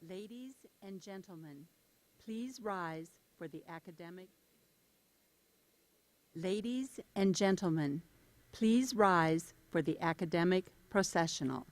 Ladies and gentlemen, please rise for the academic. Ladies and gentlemen, please rise for the academic processional.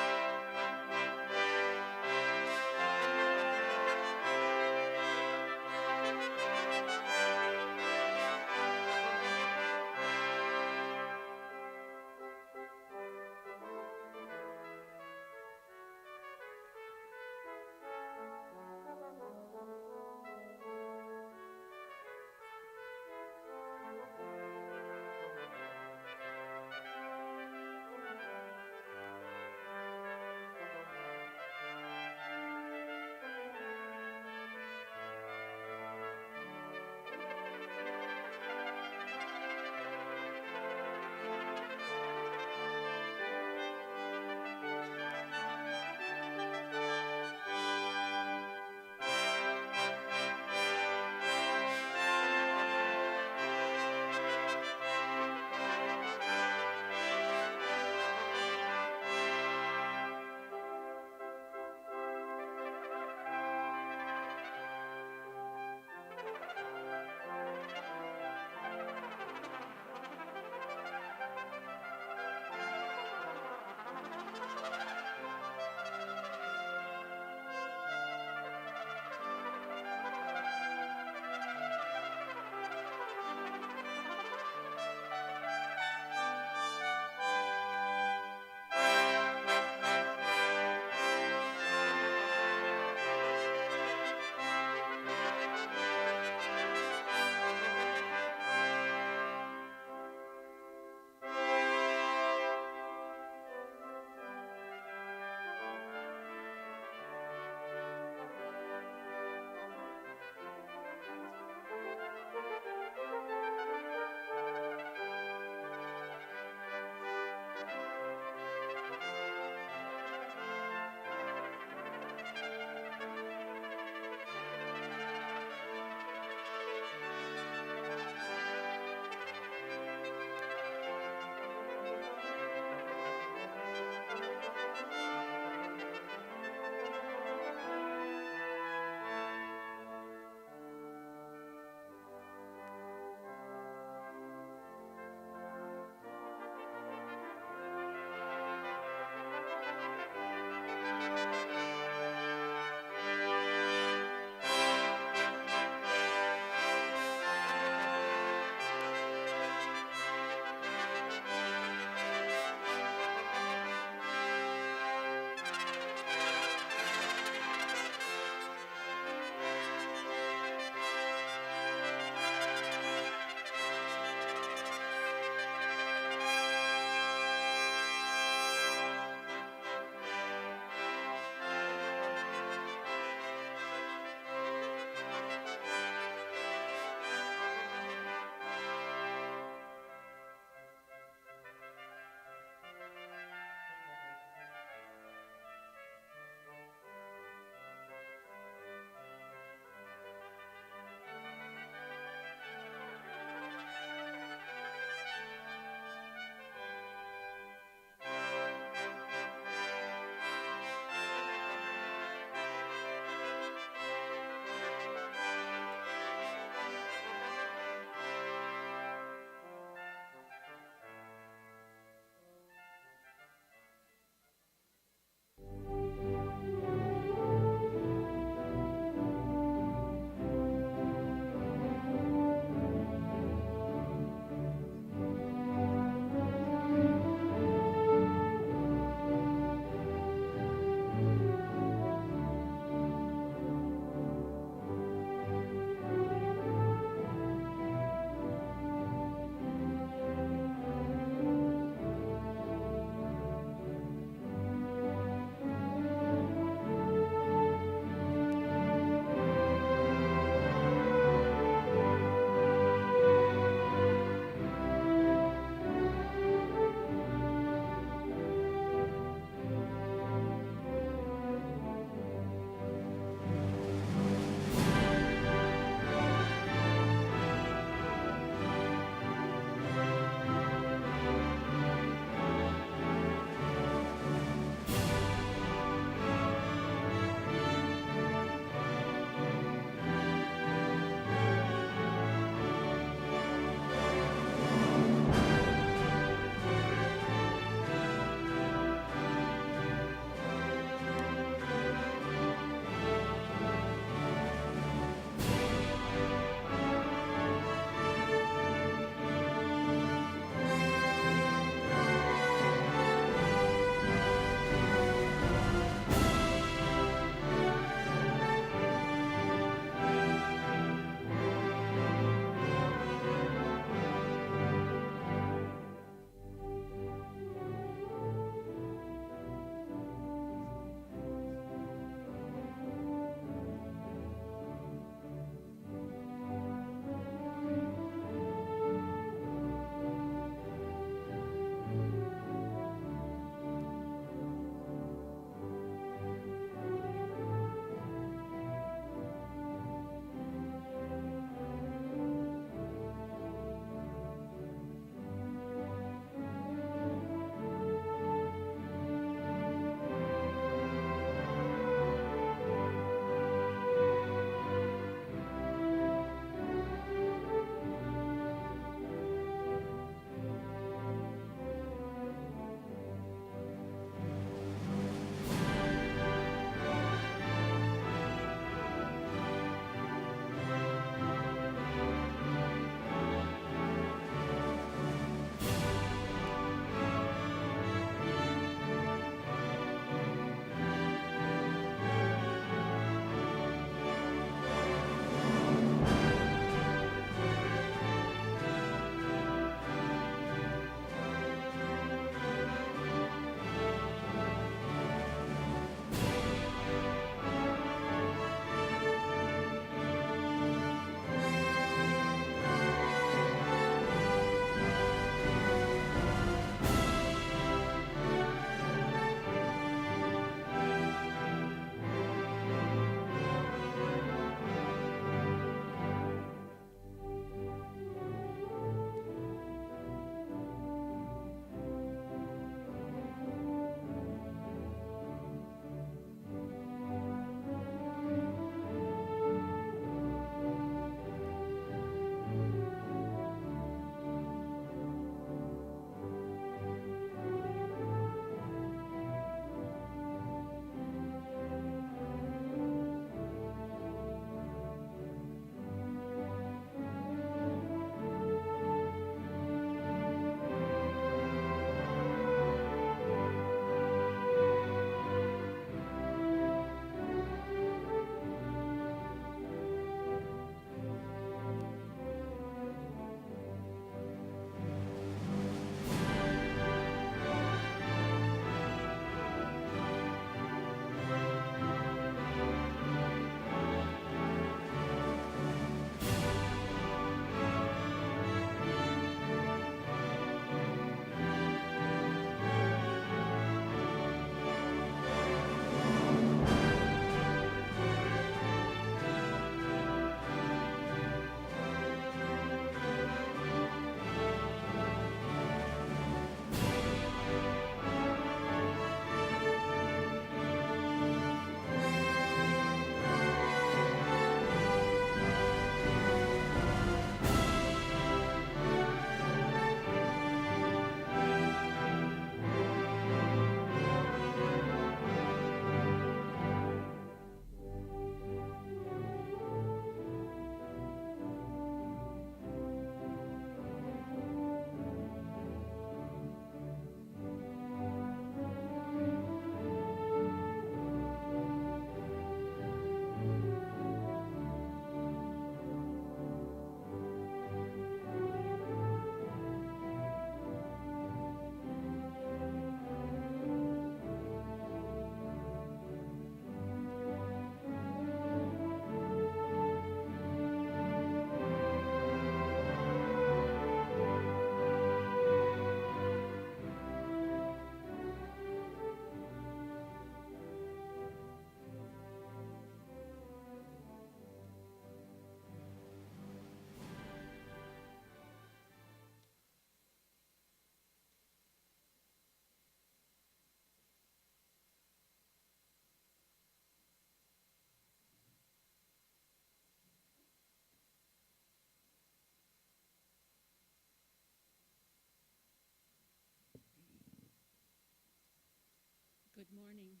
Good morning,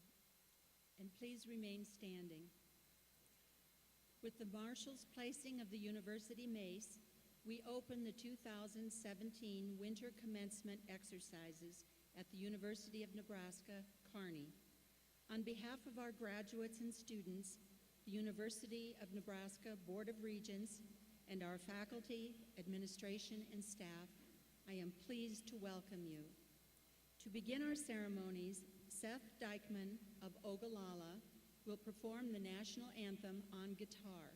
and please remain standing. With the Marshal's placing of the University Mace, we open the 2017 Winter Commencement exercises at the University of Nebraska, Kearney. On behalf of our graduates and students, the University of Nebraska Board of Regents, and our faculty, administration, and staff, I am pleased to welcome you. To begin our ceremonies, Seth Dykman of Ogallala will perform the national anthem on guitar.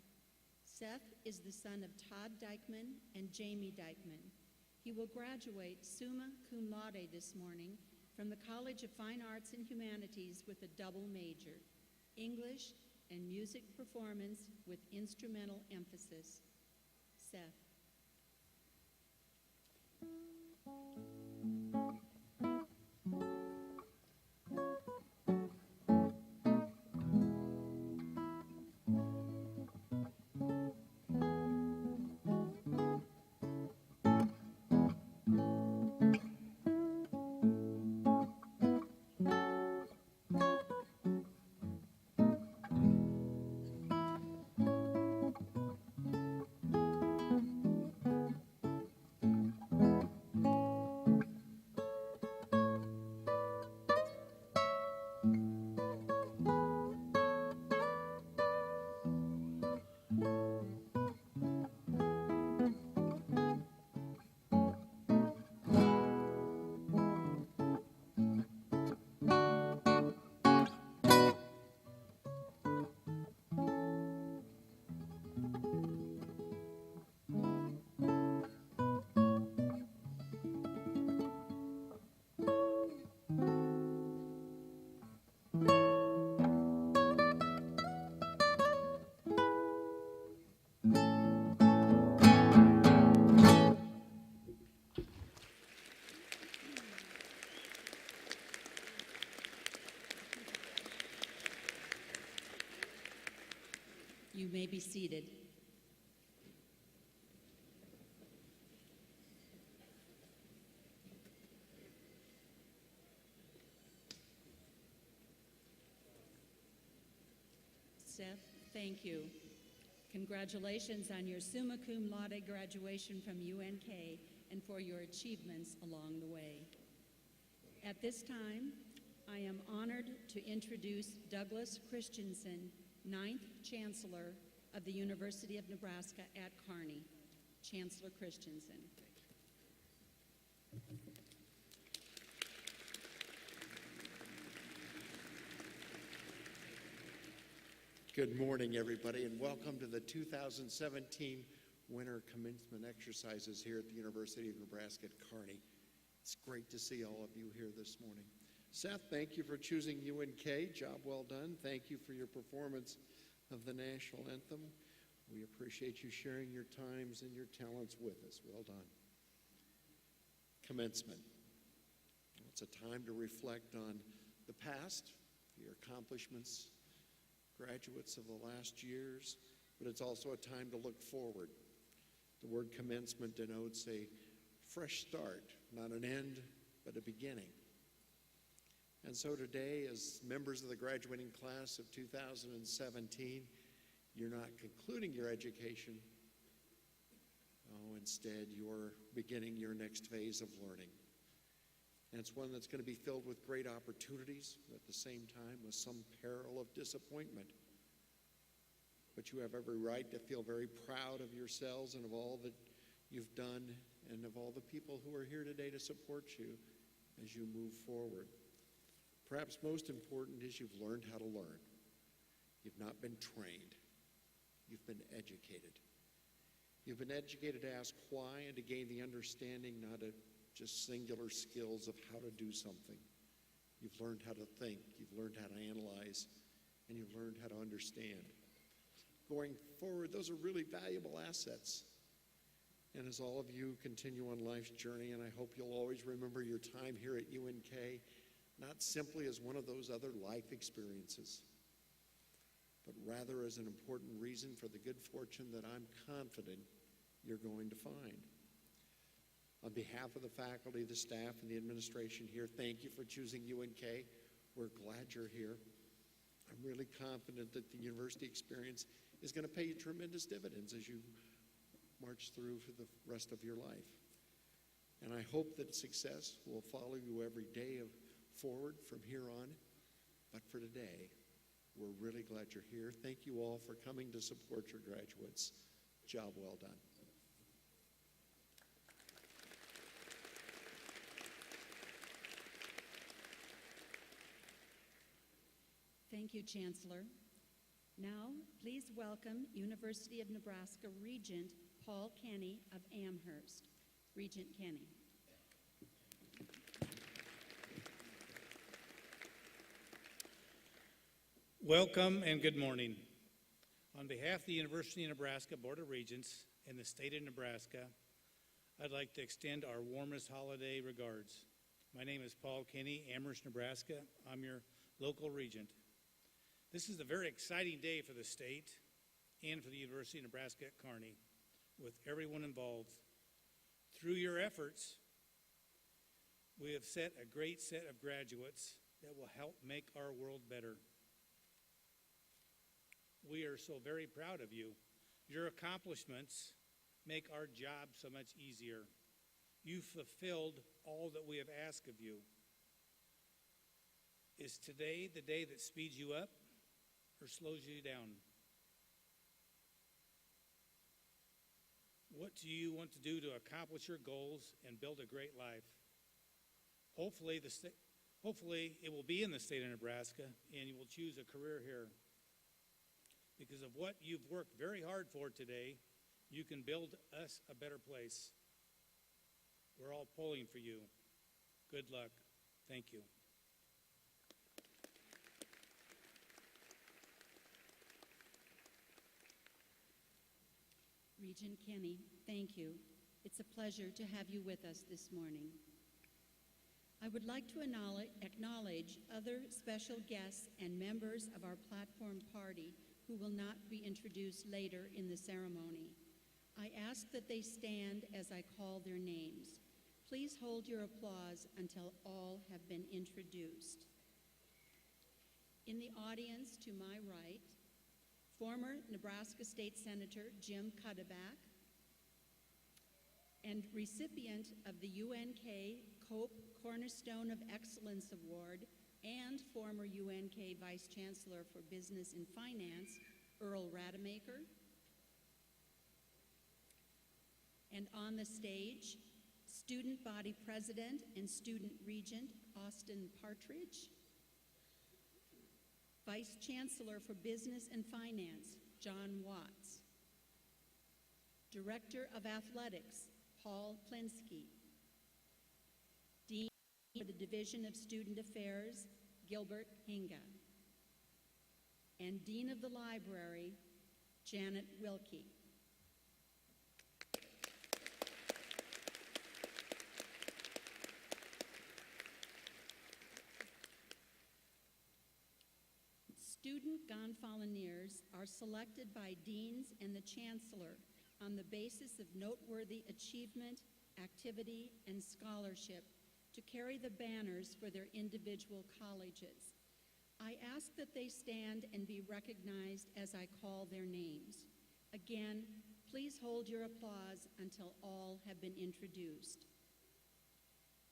Seth is the son of Todd Dykman and Jamie Dykman. He will graduate summa cum laude this morning from the College of Fine Arts and Humanities with a double major, English and music performance with instrumental emphasis. Seth. You may be seated. Seth, thank you. Congratulations on your summa cum laude graduation from UNK and for your achievements along the way. At this time, I am honored to introduce Douglas Christensen, 9th Chancellor of the University of Nebraska at Kearney. Chancellor Christensen. Good morning, everybody, and welcome to the 2017 Winter Commencement exercises here at the University of Nebraska at Kearney. It's great to see all of you here this morning. Seth, thank you for choosing UNK. Job well done. Thank you for your performance of the national anthem. We appreciate you sharing your times and your talents with us. Well done. Commencement. It's a time to reflect on the past, your accomplishments, graduates of the last years, but it's also a time to look forward. The word commencement denotes a fresh start, not an end, but a beginning. And so today, as members of the graduating class of 2017, you're not concluding your education. Instead, you're beginning your next phase of learning. And it's one that's going to be filled with great opportunities, at the same time with some peril of disappointment. But you have every right to feel very proud of yourselves and of all that you've done and of all the people who are here today to support you as you move forward. Perhaps most important is you've learned how to learn. You've not been trained. You've been educated. You've been educated to ask why and to gain the understanding, not just singular skills of how to do something. You've learned how to think. You've learned how to analyze. And you've learned how to understand. Going forward, those are really valuable assets. And as all of you continue on life's journey, and I hope you'll always remember your time here at UNK, not simply as one of those other life experiences, but rather as an important reason for the good fortune that I'm confident you're going to find. On behalf of the faculty, the staff, and the administration here, thank you for choosing UNK. We're glad you're here. I'm really confident that the university experience is going to pay you tremendous dividends as you march through for the rest of your life. And I hope that success will follow you every day forward from here on. But for today, we're really glad you're here. Thank you all for coming to support your graduates. Job well done. Thank you, Chancellor. Now, please welcome University of Nebraska Regent Paul Kearney of Amherst. Regent Kearney. Welcome and good morning. On behalf of the University of Nebraska Board of Regents and the state of Nebraska, I'd like to extend our warmest holiday regards. My name is Paul Kearney, Amherst, Nebraska. I'm your local regent. This is a very exciting day for the state and for the University of Nebraska at Kearney, with everyone involved. Through your efforts, we have set a great set of graduates that will help make our world better. We are so very proud of you. Your accomplishments make our job so much easier. You fulfilled all that we have asked of you. Is today the day that speeds you up or slows you down? What do you want to do to accomplish your goals and build a great life? Hopefully it will be in the state of Nebraska and you will choose a career here. Because of what you've worked very hard for today, you can build us a better place. We're all pulling for you. Good luck. Thank you. Regent Kearney, thank you. It's a pleasure to have you with us this morning. I would like to acknowledge other special guests and members of our platform party who will not be introduced later in the ceremony. I ask that they stand as I call their names. Please hold your applause until all have been introduced. In the audience to my right, former Nebraska State Senator Jim Cuddeback, and recipient of the UNK Cope Cornerstone of Excellence Award and former UNK Vice Chancellor for Business and Finance, Earl Rademacher. And on the stage, Student Body President and Student Regent Austin Partridge, Vice Chancellor for Business and Finance, John Watts, Director of Athletics, Paul Plinsky, Dean for the Division of Student Affairs, Gilbert Hinga, and Dean of the Library, Janet Wilkie. Student Gonfaloniers are selected by deans and the chancellor on the basis of noteworthy achievement, activity, and scholarship to carry the banners for their individual colleges. I ask that they stand and be recognized as I call their names. Again, please hold your applause until all have been introduced.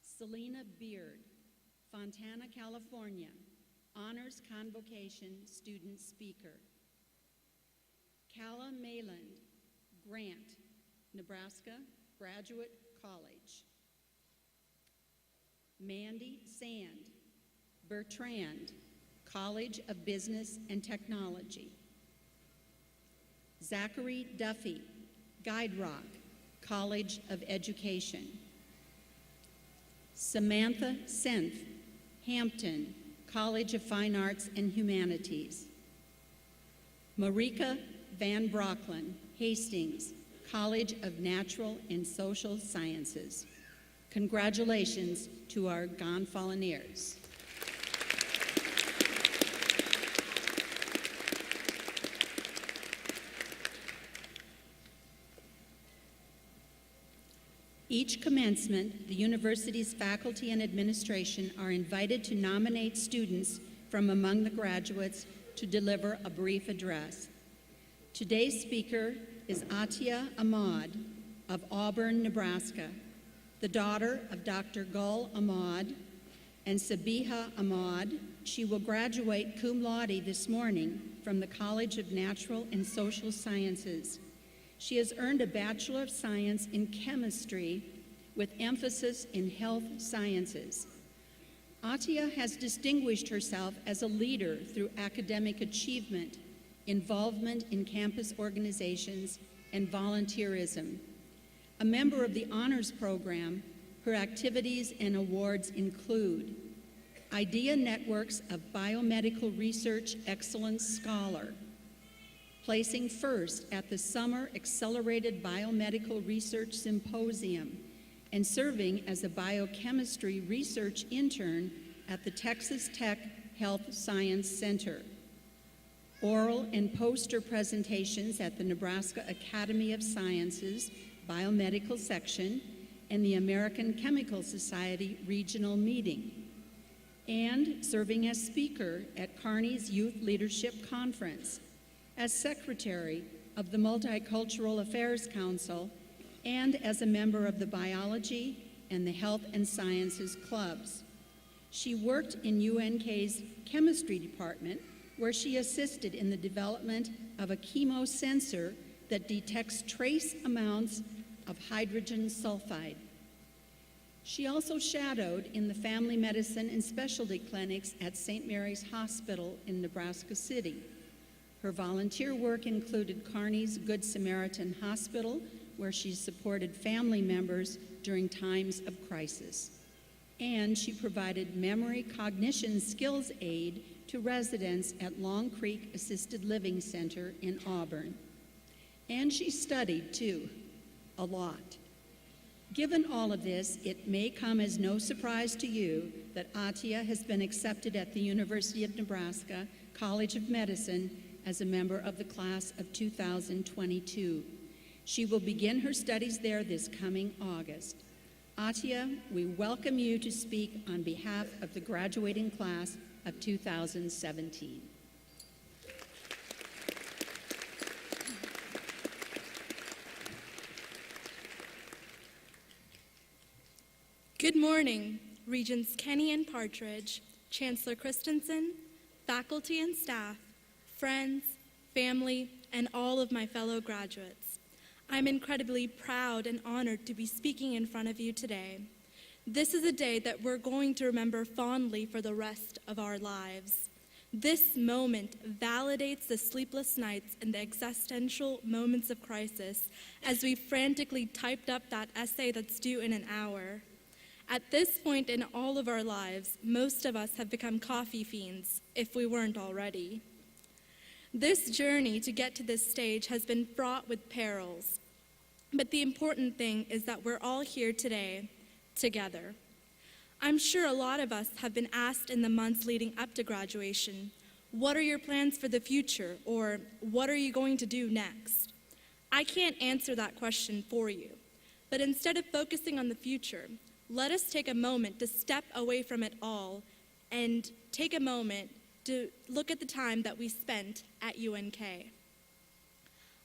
Selena Beard, Fontana, California, Honors Convocation Student Speaker. Calla Mayland, Grant, Nebraska Graduate College. Mandy Sand, Bertrand, College of Business and Technology. Zachary Duffy, Guide Rock, College of Education. Samantha Senth, Hampton, College of Fine Arts and Humanities. Marika Van Brocklin, Hastings, College of Natural and Social Sciences. Congratulations to our Gonfaloniers. Each commencement, the university's faculty and administration are invited to nominate students from among the graduates to deliver a brief address. Today's speaker is Atia Ahmad of Auburn, Nebraska, the daughter of Dr. Gul Ahmad and Sabiha Ahmad. She will graduate cum laude this morning from the College of Natural and Social Sciences. She has earned a Bachelor of Science in Chemistry with emphasis in health sciences. Atia has distinguished herself as a leader through academic achievement, involvement in campus organizations, and volunteerism. A member of the honors program, her activities and awards include Idea Networks of Biomedical Research Excellence Scholar, placing first at the Summer Accelerated Biomedical Research Symposium, and serving as a biochemistry research intern at the Texas Tech Health Science Center. Oral and poster presentations at the Nebraska Academy of Sciences Biomedical Section and the American Chemical Society Regional Meeting, and serving as speaker at Kearney's Youth Leadership Conference, as secretary of the Multicultural Affairs Council, and as a member of the Biology and the Health and Sciences Clubs. She worked in UNK's Chemistry Department, where she assisted in the development of a chemosensor that detects trace amounts of hydrogen sulfide. She also shadowed in the family medicine and specialty clinics at St. Mary's Hospital in Nebraska City. Her volunteer work included Kearney's Good Samaritan Hospital, where she supported family members during times of crisis. And she provided memory cognition skills aid to residents at Long Creek Assisted Living Center in Auburn. And she studied, too, a lot. Given all of this, it may come as no surprise to you that Atia has been accepted at the University of Nebraska College of Medicine as a member of the class of 2022. She will begin her studies there this coming August. Atia, we welcome you to speak on behalf of the graduating class of 2017. Good morning, Regents Kenny and Partridge, Chancellor Christensen, faculty and staff, friends, family, and all of my fellow graduates. I'm incredibly proud and honored to be speaking in front of you today. This is a day that we're going to remember fondly for the rest of our lives. This moment validates the sleepless nights and the existential moments of crisis as we frantically typed up that essay that's due in an hour. At this point in all of our lives, most of us have become coffee fiends, if we weren't already. This journey to get to this stage has been fraught with perils. But the important thing is that we're all here today, together. I'm sure a lot of us have been asked in the months leading up to graduation, what are your plans for the future, or what are you going to do next? I can't answer that question for you, but instead of focusing on the future, let us take a moment to step away from it all and take a moment to look at the time that we spent at UNK.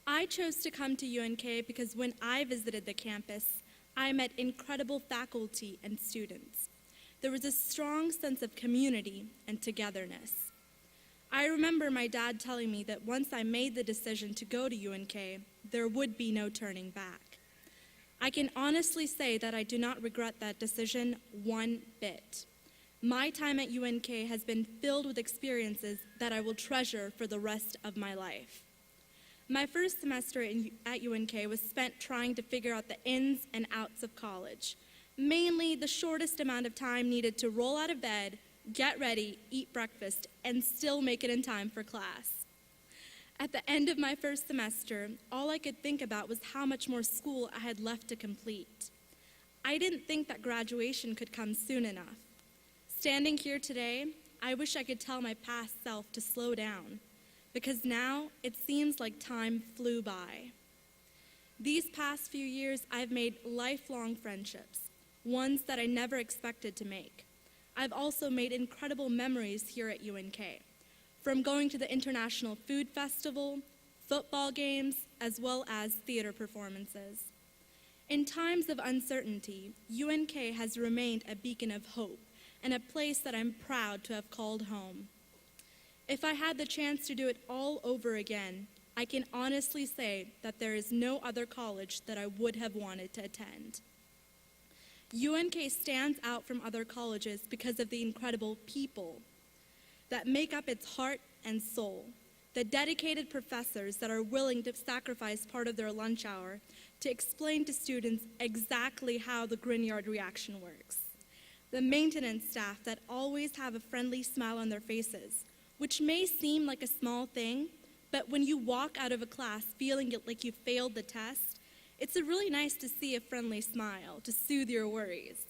I chose to come to UNK because when I visited the campus, I met incredible faculty and students. There was a strong sense of community and togetherness. I remember my dad telling me that once I made the decision to go to UNK, there would be no turning back. I can honestly say that I do not regret that decision one bit. My time at UNK has been filled with experiences that I will treasure for the rest of my life. My first semester at UNK was spent trying to figure out the ins and outs of college, mainly the shortest amount of time needed to roll out of bed, get ready, eat breakfast, and still make it in time for class. At the end of my first semester, all I could think about was how much more school I had left to complete. I didn't think that graduation could come soon enough. Standing here today, I wish I could tell my past self to slow down, because now it seems like time flew by. These past few years, I've made lifelong friendships, ones that I never expected to make. I've also made incredible memories here at UNK, from going to the International Food Festival, football games, as well as theater performances. In times of uncertainty, UNK has remained a beacon of hope and a place that I'm proud to have called home. If I had the chance to do it all over again, I can honestly say that there is no other college that I would have wanted to attend. UNK stands out from other colleges because of the incredible people that make up its heart and soul, the dedicated professors that are willing to sacrifice part of their lunch hour to explain to students exactly how the Grignard reaction works, the maintenance staff that always have a friendly smile on their faces, which may seem like a small thing, but when you walk out of a class feeling like you failed the test, it's really nice to see a friendly smile to soothe your worries.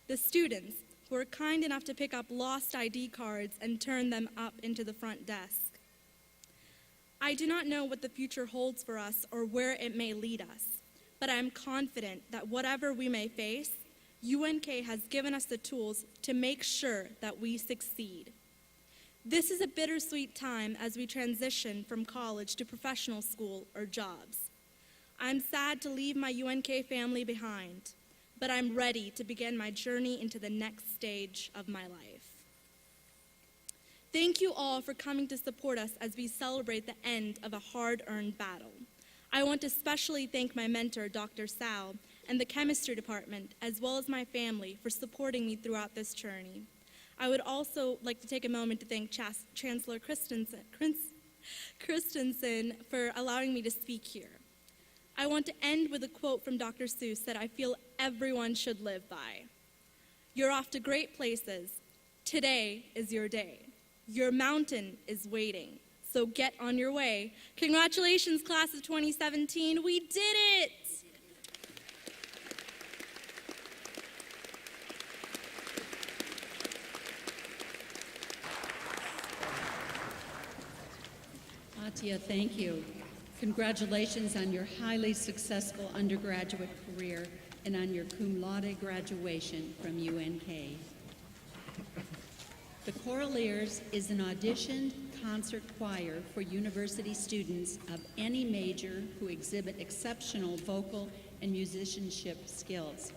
The students who are kind enough to pick up lost ID cards and turn them up into the front desk. I do not know what the future holds for us or where it may lead us, but I am confident that whatever we may face, UNK has given us the tools to make sure that we succeed. This is a bittersweet time as we transition from college to professional school or jobs. I'm sad to leave my UNK family behind, but I'm ready to begin my journey into the next stage of my life. Thank you all for coming to support us as we celebrate the end of a hard-earned battle. I want to especially thank my mentor, Dr. Sal, and the chemistry department, as well as my family, for supporting me throughout this journey. I would also like to take a moment to thank Chancellor Christensen for allowing me to speak here. I want to end with a quote from Dr. Seuss that I feel everyone should live by. You're off to great places. Today is your day. Your mountain is waiting. So get on your way. Congratulations, class of 2017. We did it! Atia, thank you. Congratulations on your highly successful undergraduate career and on your cum laude graduation from UNK. The Choraleers is an auditioned concert choir for university students of any major who exhibit exceptional vocal and musicianship skills.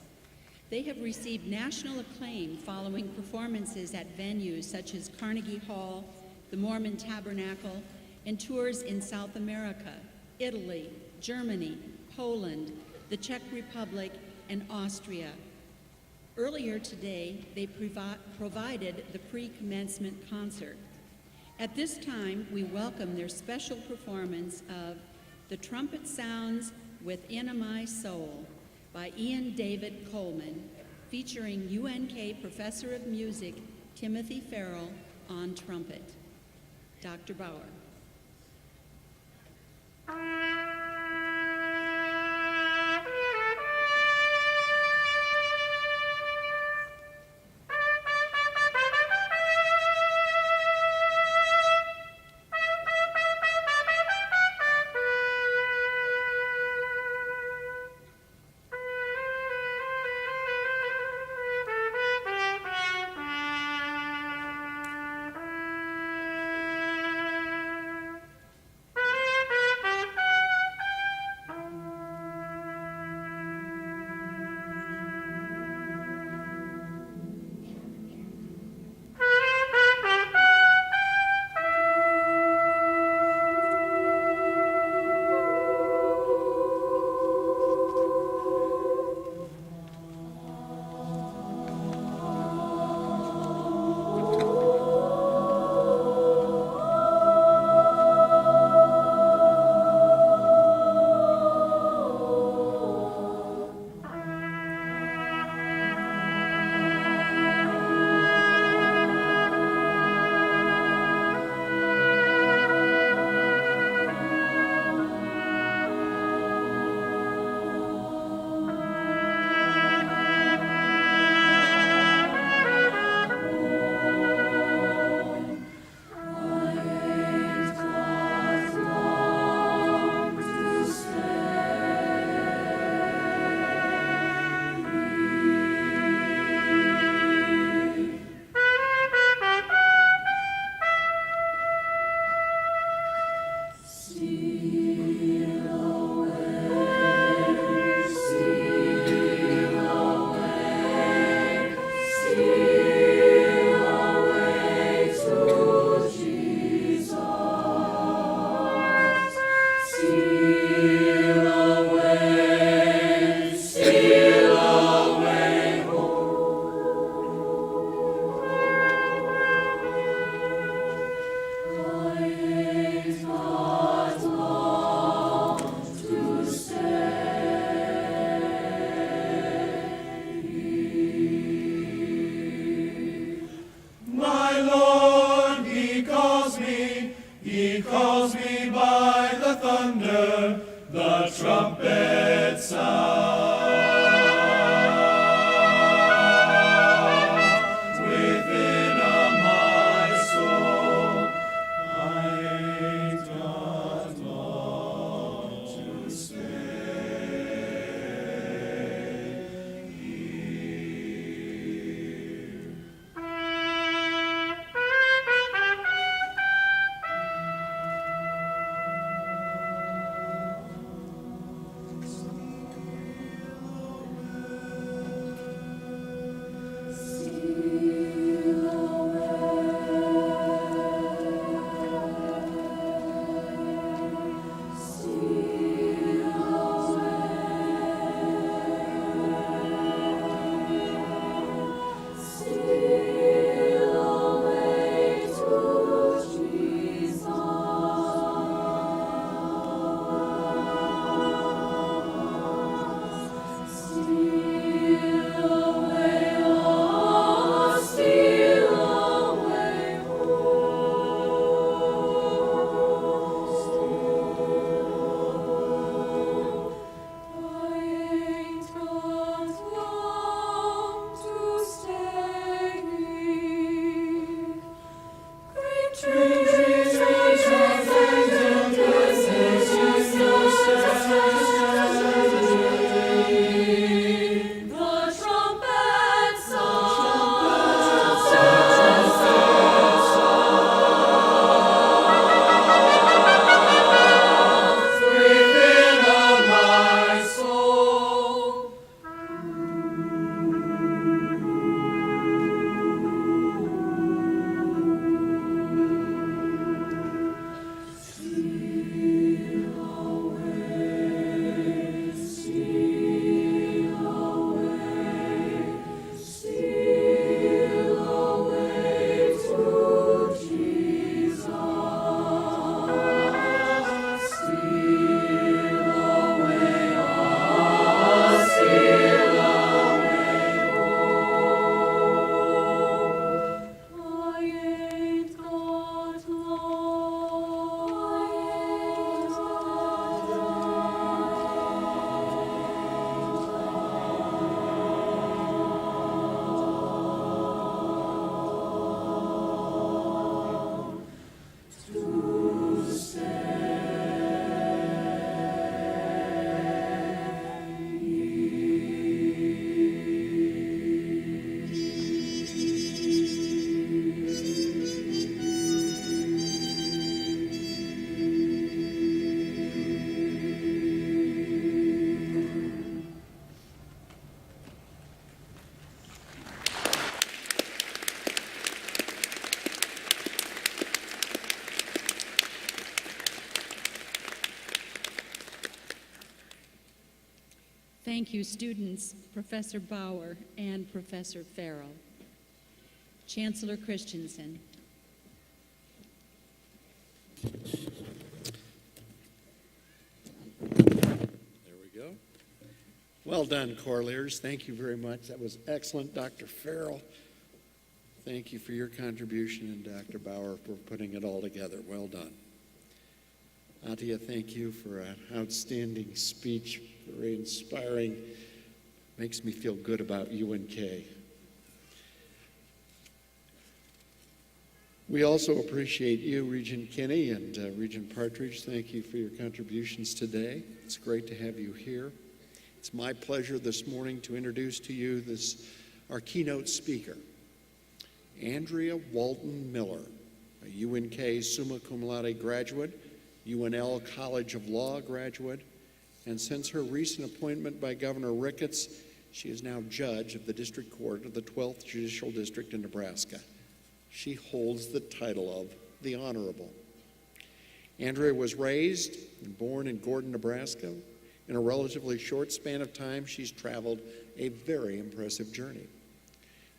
They have received national acclaim following performances at venues such as Carnegie Hall, the Mormon Tabernacle, and tours in South America, Italy, Germany, Poland, the Czech Republic, and Austria. Earlier today, they provided the pre-commencement concert. At this time, we welcome their special performance of The Trumpet Sounds Within My Soul by Ian David Coleman, featuring UNK Professor of Music Timothy Farrell on trumpet. Dr. Bauer. Thank you, students, Professor Bauer and Professor Farrell. Chancellor Christensen. There we go. Well done, Corliers. Thank you very much. That was excellent, Dr. Farrell. Thank you for your contribution, and Dr. Bauer for putting it all together. Well done. Atia, thank you for an outstanding speech, very inspiring. Makes me feel good about UNK. We also appreciate you, Regent Kearney and Regent Partridge. Thank you for your contributions today. It's great to have you here. It's my pleasure this morning to introduce to you our keynote speaker, Andrea Walton Miller, a UNK summa cum laude graduate, UNL College of Law graduate, and since her recent appointment by Governor Ricketts, she is now judge of the District Court of the 12th Judicial District in Nebraska. She holds the title of the Honorable. Andrea was raised and born in Gordon, Nebraska. In a relatively short span of time, she's traveled a very impressive journey.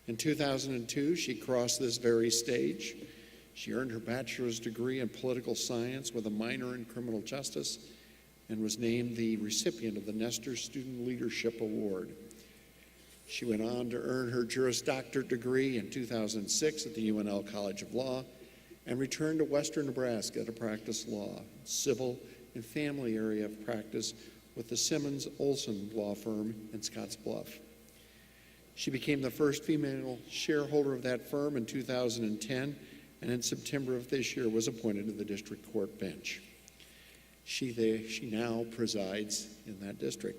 In 2002, she crossed this very stage. She earned her bachelor's degree in political science with a minor in criminal justice and was named the recipient of the Nestor Student Leadership Award. She went on to earn her Juris Doctorate degree in 2006 at the UNL College of Law and returned to Western Nebraska to practice law, civil and family area of practice with the Simmons Olson law firm in Scotts Bluff. She became the first female shareholder of that firm in 2010, and in September of this year was appointed to the district court bench. She now presides in that district.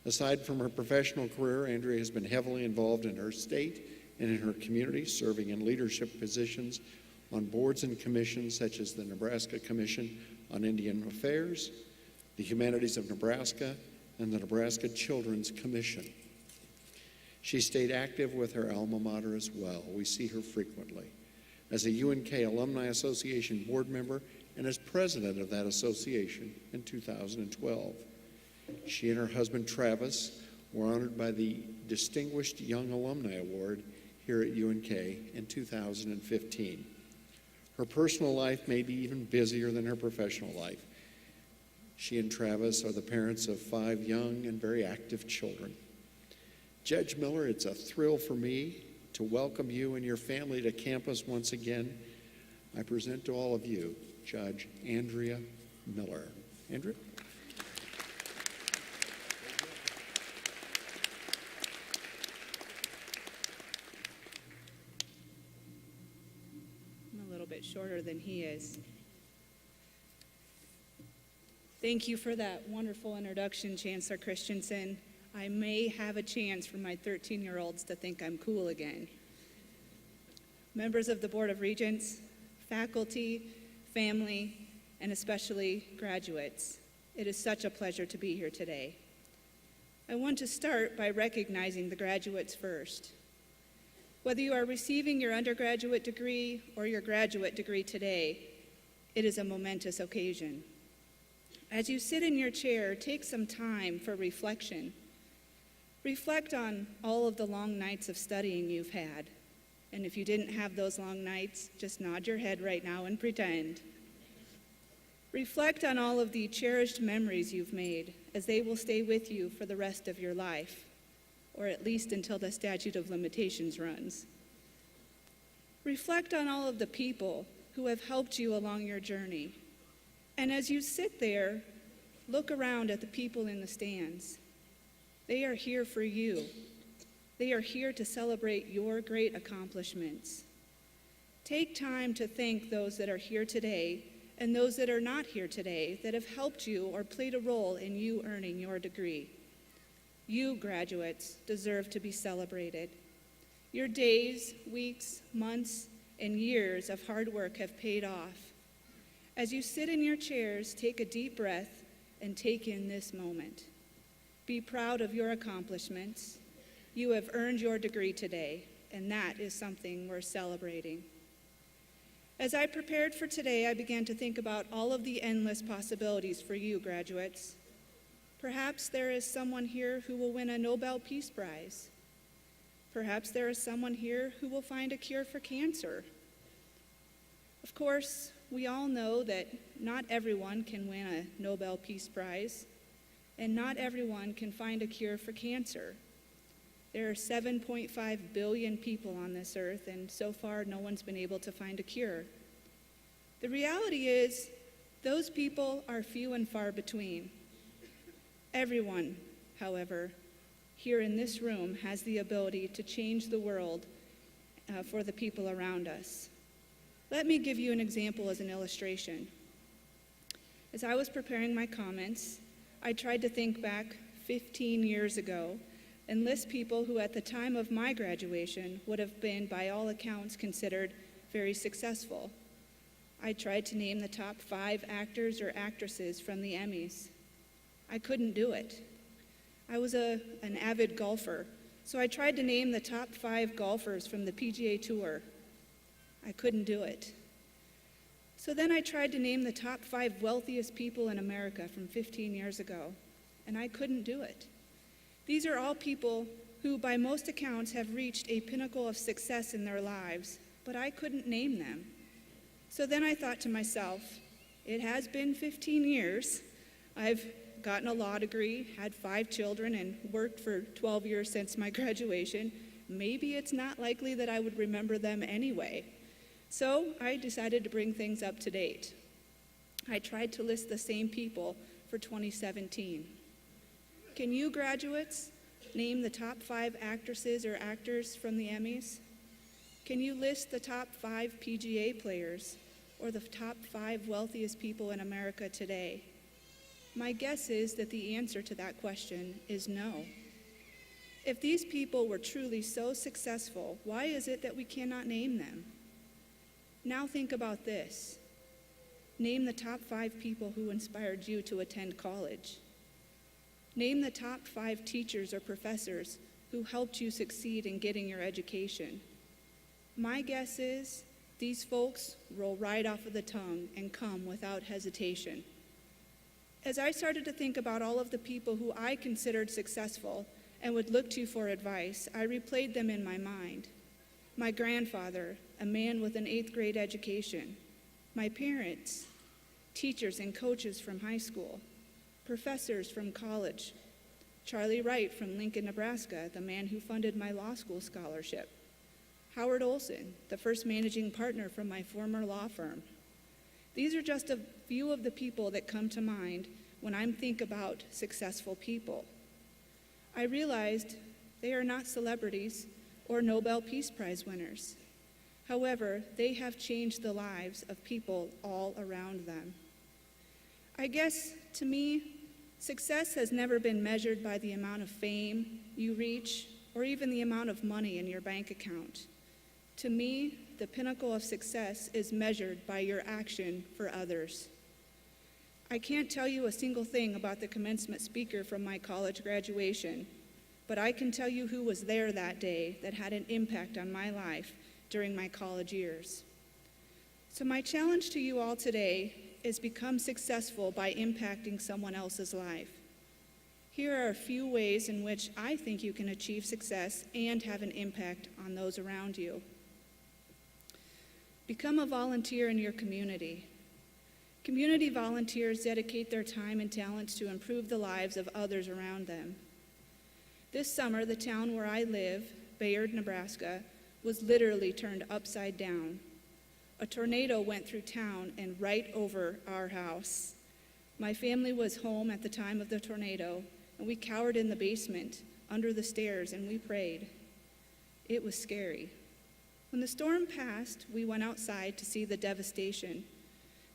Aside from her professional career, Andrea has been heavily involved in her state and in her community, serving in leadership positions on boards and commissions such as the Nebraska Commission on Indian Affairs, the Humanities of Nebraska, and the Nebraska Children's Commission. She stayed active with her alma mater as well. We see her frequently as a UNK Alumni Association board member and as president of that association in 2012. She and her husband Travis were honored by the Distinguished Young Alumni Award here at UNK in 2015. Her personal life may be even busier than her professional life. She and Travis are the parents of 5 young and very active children. Judge Miller, it's a thrill for me to welcome you and your family to campus once again. I present to all of you Judge Andrea Miller. Andrea? I'm a little bit shorter than he is. Thank you for that wonderful introduction, Chancellor Christensen. I may have a chance for my 13-year-olds to think I'm cool again. Members of the Board of Regents, faculty, family, and especially graduates, it is such a pleasure to be here today. I want to start by recognizing the graduates first. Whether you are receiving your undergraduate degree or your graduate degree today, it is a momentous occasion. As you sit in your chair, take some time for reflection. Reflect on all of the long nights of studying you've had. And if you didn't have those long nights, just nod your head right now and pretend. Reflect on all of the cherished memories you've made, as they will stay with you for the rest of your life, or at least until the statute of limitations runs. Reflect on all of the people who have helped you along your journey. And as you sit there, look around at the people in the stands. They are here for you. They are here to celebrate your great accomplishments. Take time to thank those that are here today and those that are not here today that have helped you or played a role in you earning your degree. You, graduates, deserve to be celebrated. Your days, weeks, months, and years of hard work have paid off. As you sit in your chairs, take a deep breath and take in this moment. Be proud of your accomplishments. You have earned your degree today, and that is something worth celebrating. As I prepared for today, I began to think about all of the endless possibilities for you, graduates. Perhaps there is someone here who will win a Nobel Peace Prize. Perhaps there is someone here who will find a cure for cancer. Of course, we all know that not everyone can win a Nobel Peace Prize, and not everyone can find a cure for cancer. There are 7.5 billion people on this earth, and so far no one's been able to find a cure. The reality is, those people are few and far between. Everyone, however, here in this room has the ability to change the world for the people around us. Let me give you an example as an illustration. As I was preparing my comments, I tried to think back 15 years ago and list people who at the time of my graduation would have been, by all accounts, considered very successful. I tried to name the top 5 actors or actresses from the Emmys. I couldn't do it. I was an avid golfer, so I tried to name the top 5 golfers from the PGA Tour. I couldn't do it. So then I tried to name the top 5 wealthiest people in America from 15 years ago, and I couldn't do it. These are all people who, by most accounts, have reached a pinnacle of success in their lives, but I couldn't name them. So then I thought to myself, it has been 15 years. I've gotten a law degree, had 5 children, and worked for 12 years since my graduation. Maybe it's not likely that I would remember them anyway. So I decided to bring things up to date. I tried to list the same people for 2017. Can you graduates name the top 5 actresses or actors from the Emmys? Can you list the top 5 PGA players or the top 5 wealthiest people in America today? My guess is that the answer to that question is no. If these people were truly so successful, why is it that we cannot name them? Now think about this. Name the top 5 people who inspired you to attend college. Name the top 5 teachers or professors who helped you succeed in getting your education. My guess is these folks roll right off of the tongue and come without hesitation. As I started to think about all of the people who I considered successful and would look to for advice, I replayed them in my mind. My grandfather, a man with an 8th grade education. My parents, teachers and coaches from high school. Professors from college. Charlie Wright from Lincoln, Nebraska, the man who funded my law school scholarship. Howard Olson, the first managing partner from my former law firm. These are just a few of the people that come to mind when I think about successful people. I realized they are not celebrities or Nobel Peace Prize winners. However, they have changed the lives of people all around them. I guess, to me, success has never been measured by the amount of fame you reach or even the amount of money in your bank account. To me, the pinnacle of success is measured by your action for others. I can't tell you a single thing about the commencement speaker from my college graduation, but I can tell you who was there that day that had an impact on my life during my college years. So my challenge to you all today is become successful by impacting someone else's life. Here are a few ways in which I think you can achieve success and have an impact on those around you. Become a volunteer in your community. Community volunteers dedicate their time and talents to improve the lives of others around them. This summer, the town where I live, Bayard, Nebraska, was literally turned upside down. A tornado went through town and right over our house. My family was home at the time of the tornado, and we cowered in the basement, under the stairs, and we prayed. It was scary. When the storm passed, we went outside to see the devastation.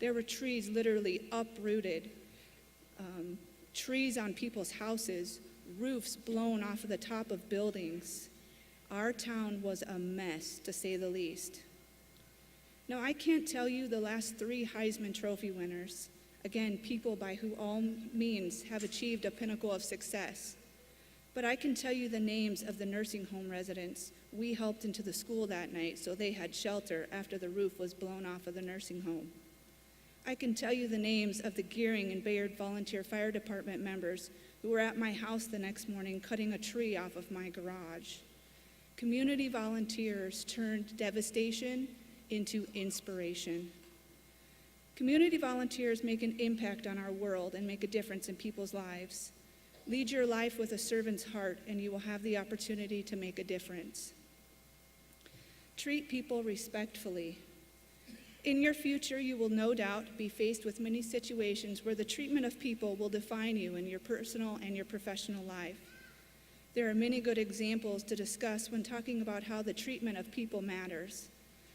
There were trees literally uprooted, trees on people's houses, roofs blown off of the top of buildings. Our town was a mess, to say the least. Now, I can't tell you the last 3 Heisman Trophy winners, again, people by who all means have achieved a pinnacle of success. But I can tell you the names of the nursing home residents we helped into the school that night so they had shelter after the roof was blown off of the nursing home. I can tell you the names of the Gearing and Bayard Volunteer Fire Department members who were at my house the next morning cutting a tree off of my garage. Community volunteers turned devastation into inspiration. Community volunteers make an impact on our world and make a difference in people's lives. Lead your life with a servant's heart, and you will have the opportunity to make a difference. Treat people respectfully. In your future, you will no doubt be faced with many situations where the treatment of people will define you in your personal and your professional life. There are many good examples to discuss when talking about how the treatment of people matters.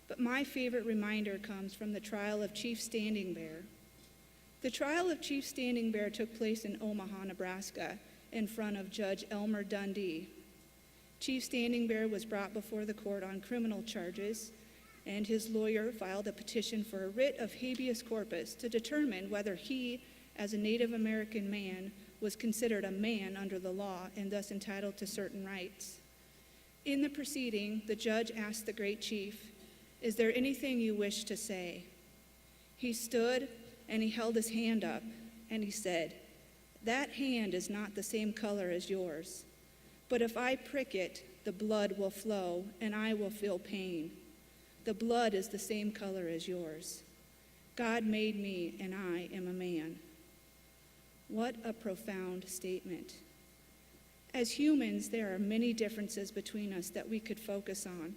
But my favorite reminder comes from the trial of Chief Standing Bear. The trial of Chief Standing Bear took place in Omaha, Nebraska, in front of Judge Elmer Dundee. Chief Standing Bear was brought before the court on criminal charges, and his lawyer filed a petition for a writ of habeas corpus to determine whether he, as a Native American man, was considered a man under the law and thus entitled to certain rights. In the proceeding, the judge asked the great chief, "Is there anything you wish to say?" He stood and he held his hand up and he said, "That hand is not the same color as yours, but if I prick it, the blood will flow and I will feel pain. The blood is the same color as yours. God made me and I am a man." What a profound statement. As humans, there are many differences between us that we could focus on.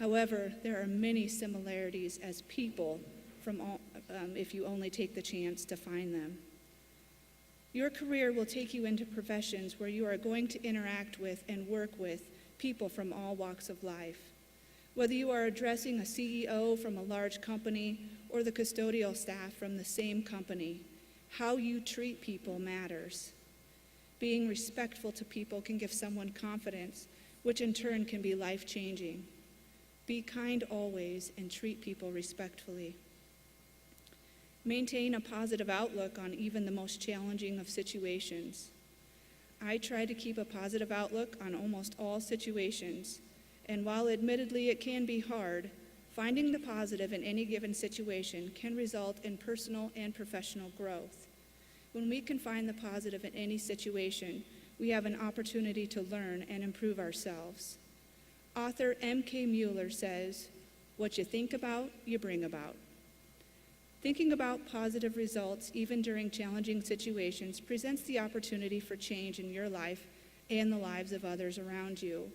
However, there are many similarities as people if you only take the chance to find them. Your career will take you into professions where you are going to interact with and work with people from all walks of life. Whether you are addressing a CEO from a large company or the custodial staff from the same company, how you treat people matters. Being respectful to people can give someone confidence, which in turn can be life-changing. Be kind always and treat people respectfully. Maintain a positive outlook on even the most challenging of situations. I try to keep a positive outlook on almost all situations, and while admittedly it can be hard, finding the positive in any given situation can result in personal and professional growth. When we can find the positive in any situation, we have an opportunity to learn and improve ourselves. Author M.K. Mueller says, "What you think about, you bring about." Thinking about positive results, even during challenging situations, presents the opportunity for change in your life and the lives of others around you.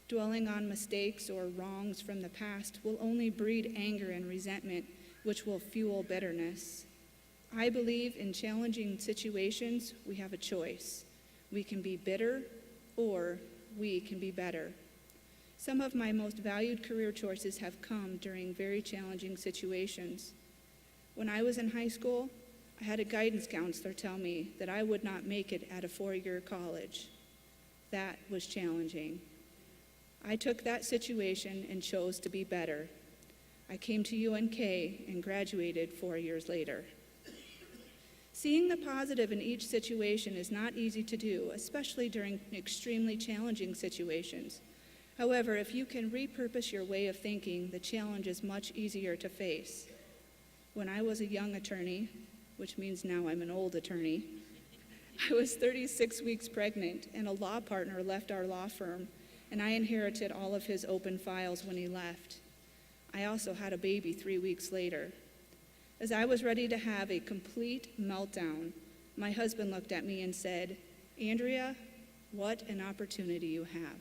Dwelling on mistakes or wrongs from the past will only breed anger and resentment, which will fuel bitterness. I believe in challenging situations, we have a choice. We can be bitter, or we can be better. Some of my most valued career choices have come during very challenging situations. When I was in high school, I had a guidance counselor tell me that I would not make it at a 4-year college. That was challenging. I took that situation and chose to be better. I came to UNK and graduated 4 years later. Seeing the positive in each situation is not easy to do, especially during extremely challenging situations. However, if you can repurpose your way of thinking, the challenge is much easier to face. When I was a young attorney, which means now I'm an old attorney, I was 36 weeks pregnant, and a law partner left our law firm, and I inherited all of his open files when he left. I also had a baby 3 weeks later. As I was ready to have a complete meltdown, my husband looked at me and said, "Andrea, what an opportunity you have."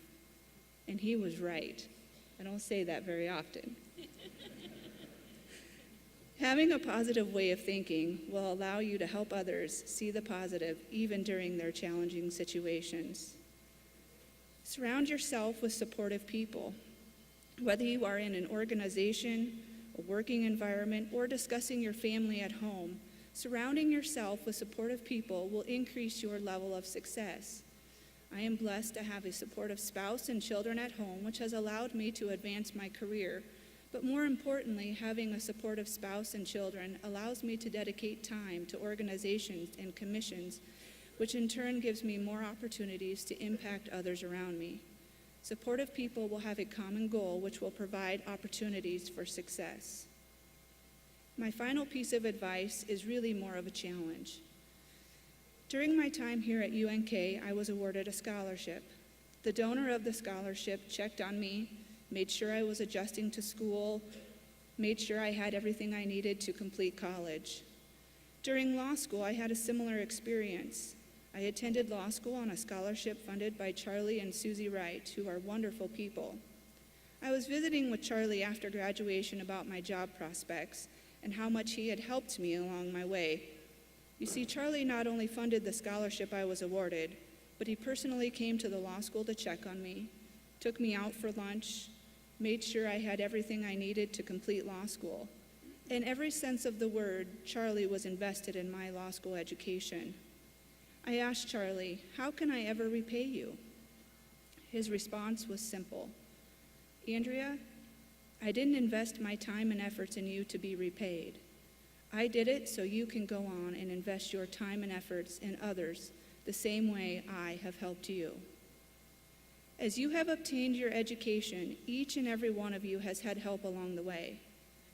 And he was right. I don't say that very often. Having a positive way of thinking will allow you to help others see the positive even during their challenging situations. Surround yourself with supportive people. Whether you are in an organization, a working environment, or discussing your family at home, surrounding yourself with supportive people will increase your level of success. I am blessed to have a supportive spouse and children at home, which has allowed me to advance my career. But more importantly, having a supportive spouse and children allows me to dedicate time to organizations and commissions, which in turn gives me more opportunities to impact others around me. Supportive people will have a common goal, which will provide opportunities for success. My final piece of advice is really more of a challenge. During my time here at UNK, I was awarded a scholarship. The donor of the scholarship checked on me, made sure I was adjusting to school, made sure I had everything I needed to complete college. During law school, I had a similar experience. I attended law school on a scholarship funded by Charlie and Susie Wright, who are wonderful people. I was visiting with Charlie after graduation about my job prospects and how much he had helped me along my way. You see, Charlie not only funded the scholarship I was awarded, but he personally came to the law school to check on me, took me out for lunch, made sure I had everything I needed to complete law school. In every sense of the word, Charlie was invested in my law school education. I asked Charlie, "How can I ever repay you?" His response was simple. "Andrea, I didn't invest my time and efforts in you to be repaid. I did it so you can go on and invest your time and efforts in others the same way I have helped you." As you have obtained your education, each and every one of you has had help along the way.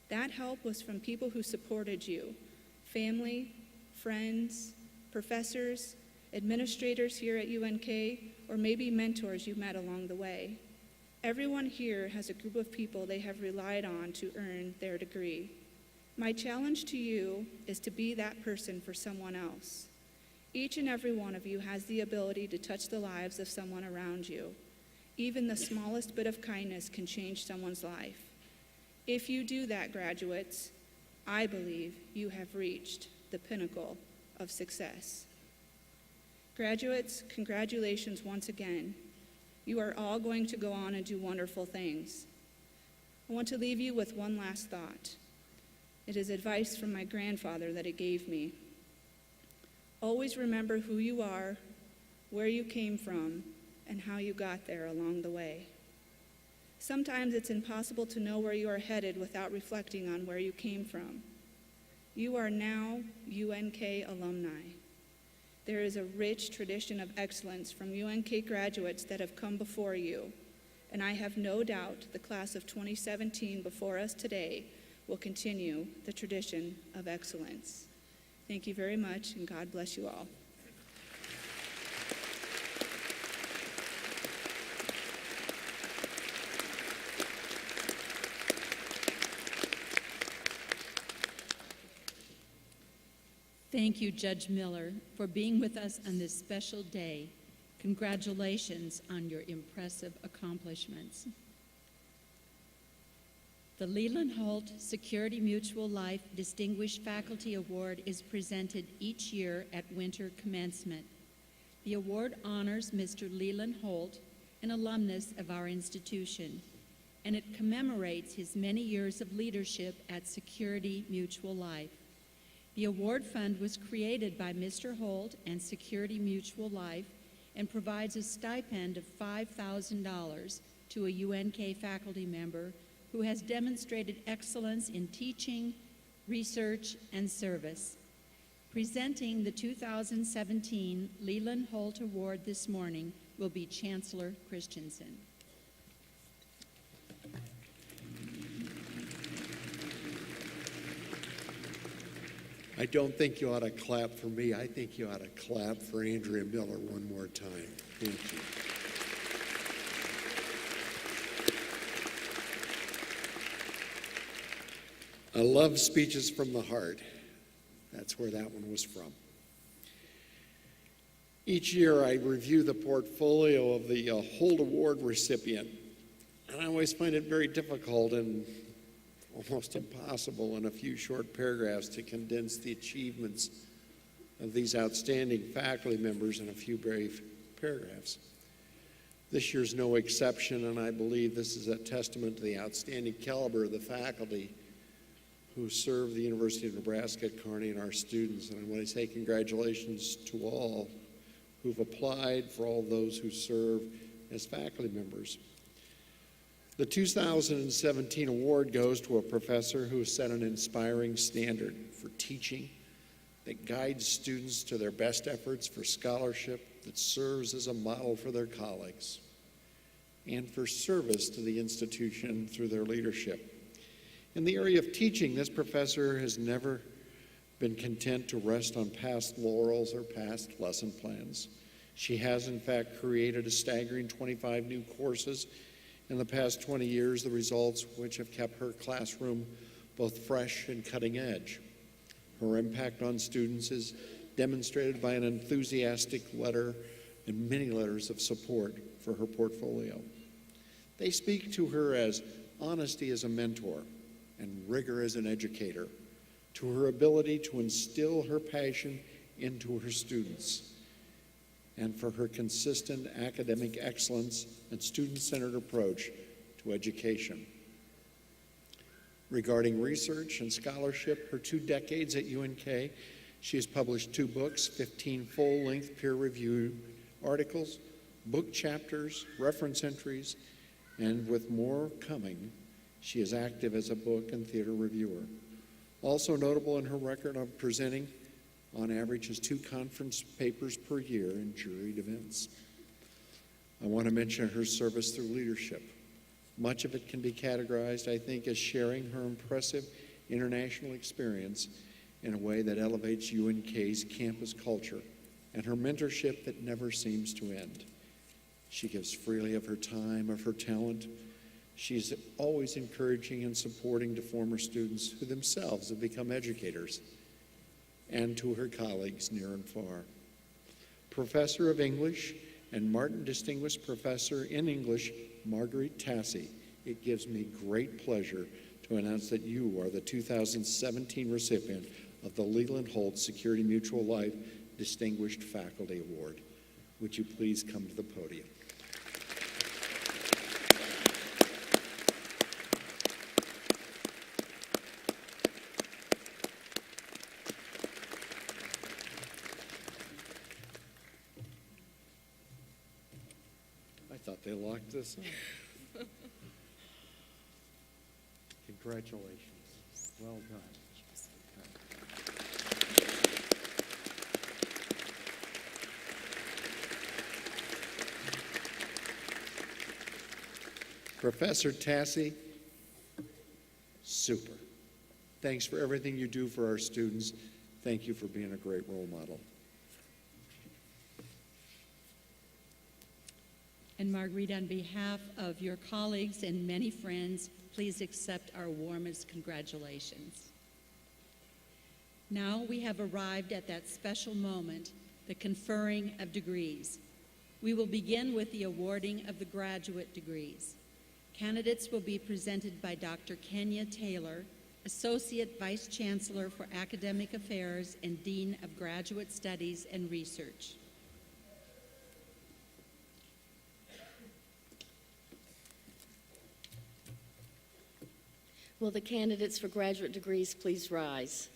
That help was from people who supported you, family, friends, professors, administrators here at UNK, or maybe mentors you met along the way. Everyone here has a group of people they have relied on to earn their degree. My challenge to you is to be that person for someone else. Each and every one of you has the ability to touch the lives of someone around you. Even the smallest bit of kindness can change someone's life. If you do that, graduates, I believe you have reached the pinnacle of success. Graduates, congratulations once again. You are all going to go on and do wonderful things. I want to leave you with one last thought. It is advice from my grandfather that he gave me. Always remember who you are, where you came from, and how you got there along the way. Sometimes it's impossible to know where you are headed without reflecting on where you came from. You are now UNK alumni. There is a rich tradition of excellence from UNK graduates that have come before you, and I have no doubt the class of 2017 before us today will continue the tradition of excellence. Thank you very much, and God bless you all. Thank you, Judge Miller, for being with us on this special day. Congratulations on your impressive accomplishments. The Leland Holt Security Mutual Life Distinguished Faculty Award is presented each year at winter commencement. The award honors Mr. Leland Holt, an alumnus of our institution, and it commemorates his many years of leadership at Security Mutual Life. The award fund was created by Mr. Holt and Security Mutual Life and provides a stipend of $5,000 to a UNK faculty member who has demonstrated excellence in teaching, research, and service. Presenting the 2017 Leland Holt Award this morning will be Chancellor Christensen. I don't think you ought to clap for me. I think you ought to clap for Andrea Miller one more time. Thank you. I love speeches from the heart. That's where that one was from. Each year I review the portfolio of the Holt Award recipient, and I always find it very difficult and almost impossible in a few short paragraphs to condense the achievements of these outstanding faculty members in a few brief paragraphs. This year's no exception, and I believe this is a testament to the outstanding caliber of the faculty who serve the University of Nebraska at Kearney and our students. And I want to say congratulations to all who've applied, for all those who serve as faculty members. The 2017 award goes to a professor who has set an inspiring standard for teaching that guides students to their best efforts for scholarship, that serves as a model for their colleagues, and for service to the institution through their leadership. In the area of teaching, this professor has never been content to rest on past laurels or past lesson plans. She has, in fact, created a staggering 25 new courses in the past 20 years, the results which have kept her classroom both fresh and cutting edge. Her impact on students is demonstrated by an enthusiastic letter and many letters of support for her portfolio. They speak to her as honesty as a mentor and rigor as an educator, to her ability to instill her passion into her students, and for her consistent academic excellence and student-centered approach to education. Regarding research and scholarship, her 2 decades at UNK, she has published 2 books, 15 full-length peer-reviewed articles, book chapters, reference entries, and with more coming, she is active as a book and theater reviewer. Also notable in her record of presenting, on average, is 2 conference papers per year in juried events. I want to mention her service through leadership. Much of it can be categorized, I think, as sharing her impressive international experience in a way that elevates UNK's campus culture, and her mentorship that never seems to end. She gives freely of her time, of her talent. She's always encouraging and supporting to former students who themselves have become educators, and to her colleagues near and far. Professor of English and Martin Distinguished Professor in English, Marguerite Tassi, it gives me great pleasure to announce that you are the 2017 recipient of the Leland Holt Security Mutual Life Distinguished Faculty Award. Would you please come to the podium? I thought they locked us up. Congratulations. Well done. Professor Tassi, super. Thanks for everything you do for our students. Thank you for being a great role model. And Marguerite, on behalf of your colleagues and many friends, please accept our warmest congratulations. Now we have arrived at that special moment, the conferring of degrees. We will begin with the awarding of the graduate degrees. Candidates will be presented by Dr. Kenya Taylor, Associate Vice Chancellor for Academic Affairs and Dean of Graduate Studies and Research. Will the candidates for graduate degrees please rise?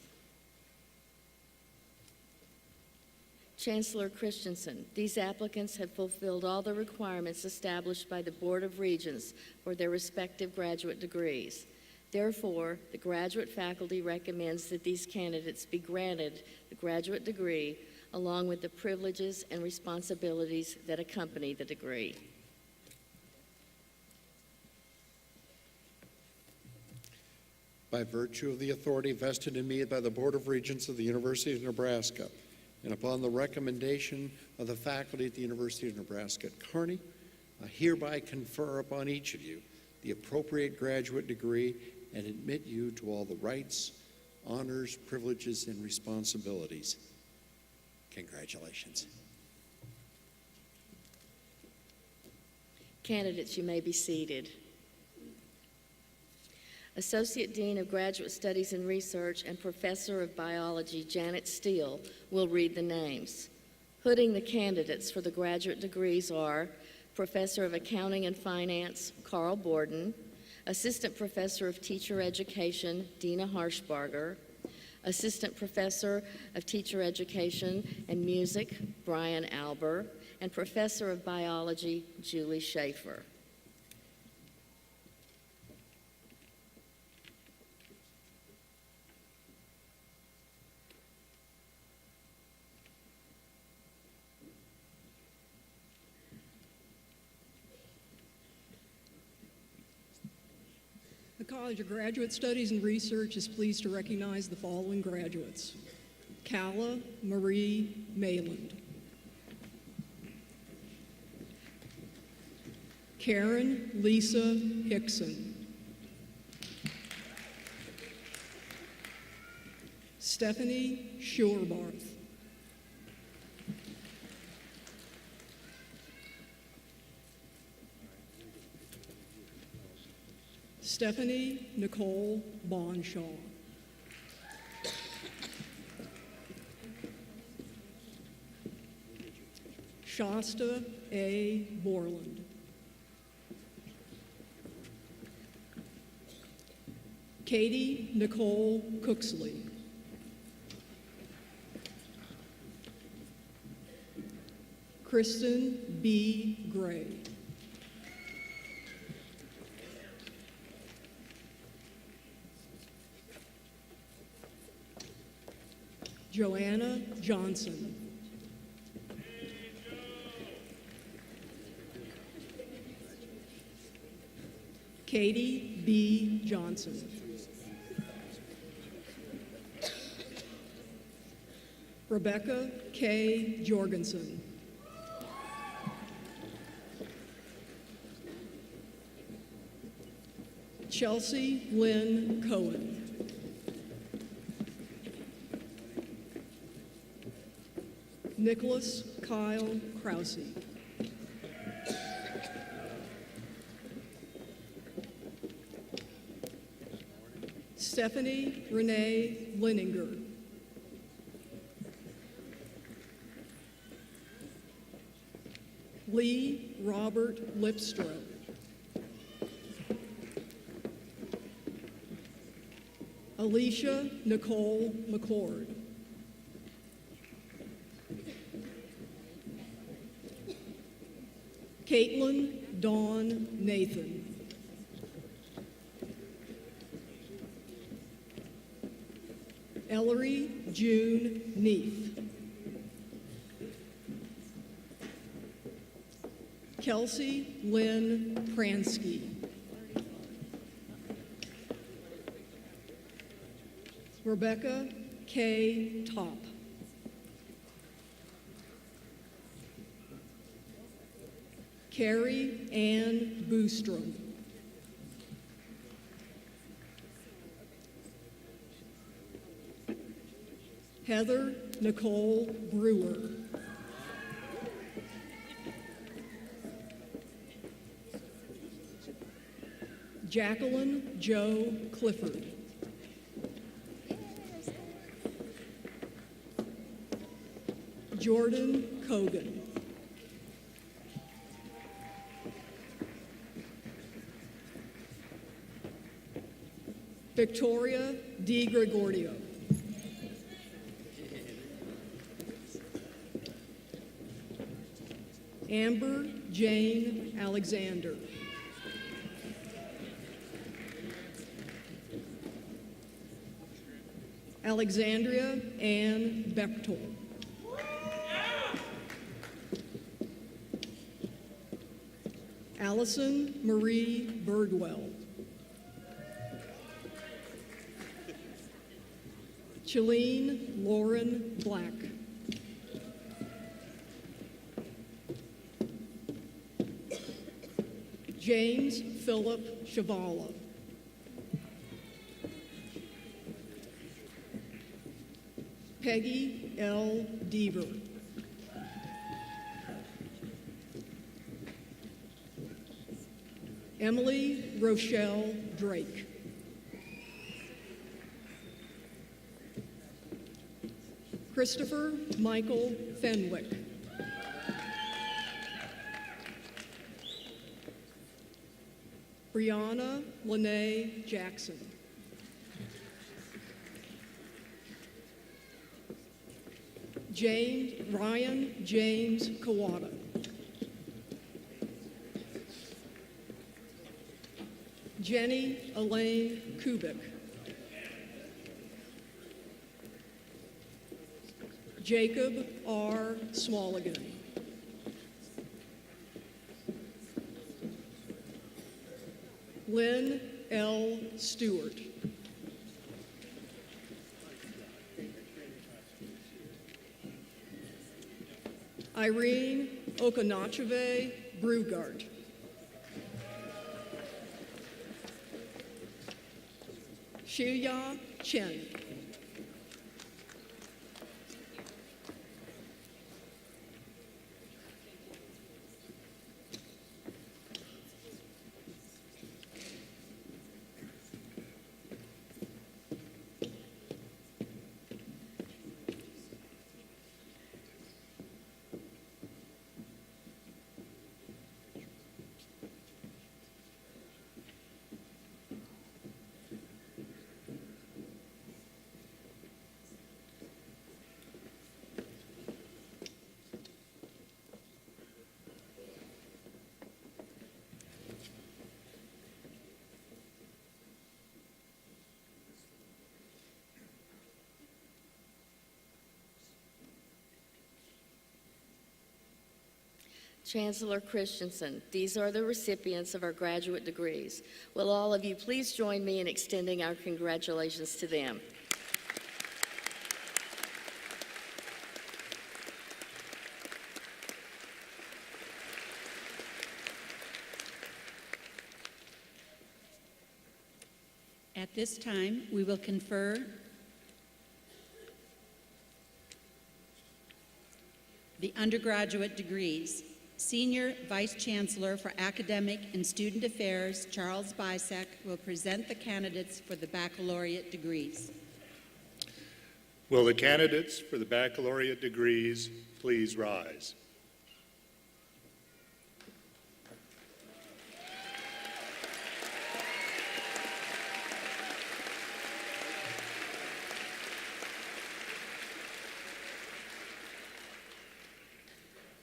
Chancellor Christensen, these applicants have fulfilled all the requirements established by the Board of Regents for their respective graduate degrees. Therefore, the graduate faculty recommends that these candidates be granted the graduate degree along with the privileges and responsibilities that accompany the degree. By virtue of the authority vested in me by the Board of Regents of the University of Nebraska, and upon the recommendation of the faculty at the University of Nebraska at Kearney, I hereby confer upon each of you the appropriate graduate degree and admit you to all the rights, honors, privileges, and responsibilities. Congratulations. Candidates, you may be seated. Associate Dean of Graduate Studies and Research and Professor of Biology Janet Steele will read the names. Hooding the candidates for the graduate degrees are Professor of Accounting and Finance Carl Borden, Assistant Professor of Teacher Education Dina Harshbarger, Assistant Professor of Teacher Education and Music Brian Alber, and Professor of Biology Julie Schaefer. The College of Graduate Studies and Research is pleased to recognize the following graduates: Calla Marie Mayland, Karen Lisa Hickson, Stephanie Shorbarth, Stephanie Nicole Bonshaw, Shasta A. Borland, Katie Nicole Cooksley, Kristen B. Gray, Joanna Johnson, Katie B. Johnson, Rebecca K. Jorgensen, Chelsea Lynn Cohen, Nicholas Kyle Krause, Stephanie Renee Linninger, Lee Robert Lipstrom. Alicia Nicole McCord. Caitlin Dawn Nathan. Ellery June Neef. Kelsey Lynn Pransky. Rebecca K. Top. Carrie Ann Boostrom. Heather Nicole Brewer. Jacqueline Joe Clifford. Jordan Cogan. Victoria D. Gregorio. Amber Jane Alexander. Alexandria Ann Bechtel. Allison Marie Birdwell. Chalene Lauren Black. James Philip Chavala. Peggy L. Deaver. Emily Rochelle Drake. Christopher Michael Fenwick. Brianna Lene Jackson. Ryan James Kawada. Jenny Elaine Kubik. Jacob R. Smallaghan. Lynn L. Stewart. Irene Okonacheve Brugart. Shiya Chen. Chancellor Christensen, these are the recipients of our graduate degrees. Will all of you please join me in extending our congratulations to them? At this time, we will confer the undergraduate degrees. Senior Vice Chancellor for Academic and Student Affairs, Charles Bisek, will present the candidates for the baccalaureate degrees. Will the candidates for the baccalaureate degrees please rise?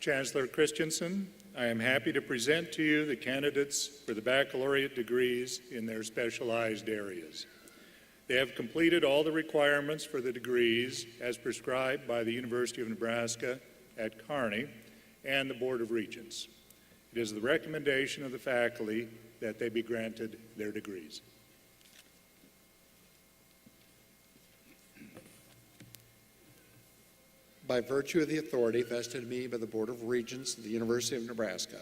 Chancellor Christensen, I am happy to present to you the candidates for the baccalaureate degrees in their specialized areas. They have completed all the requirements for the degrees as prescribed by the University of Nebraska at Kearney and the Board of Regents. It is the recommendation of the faculty that they be granted their degrees. By virtue of the authority vested in me by the Board of Regents of the University of Nebraska,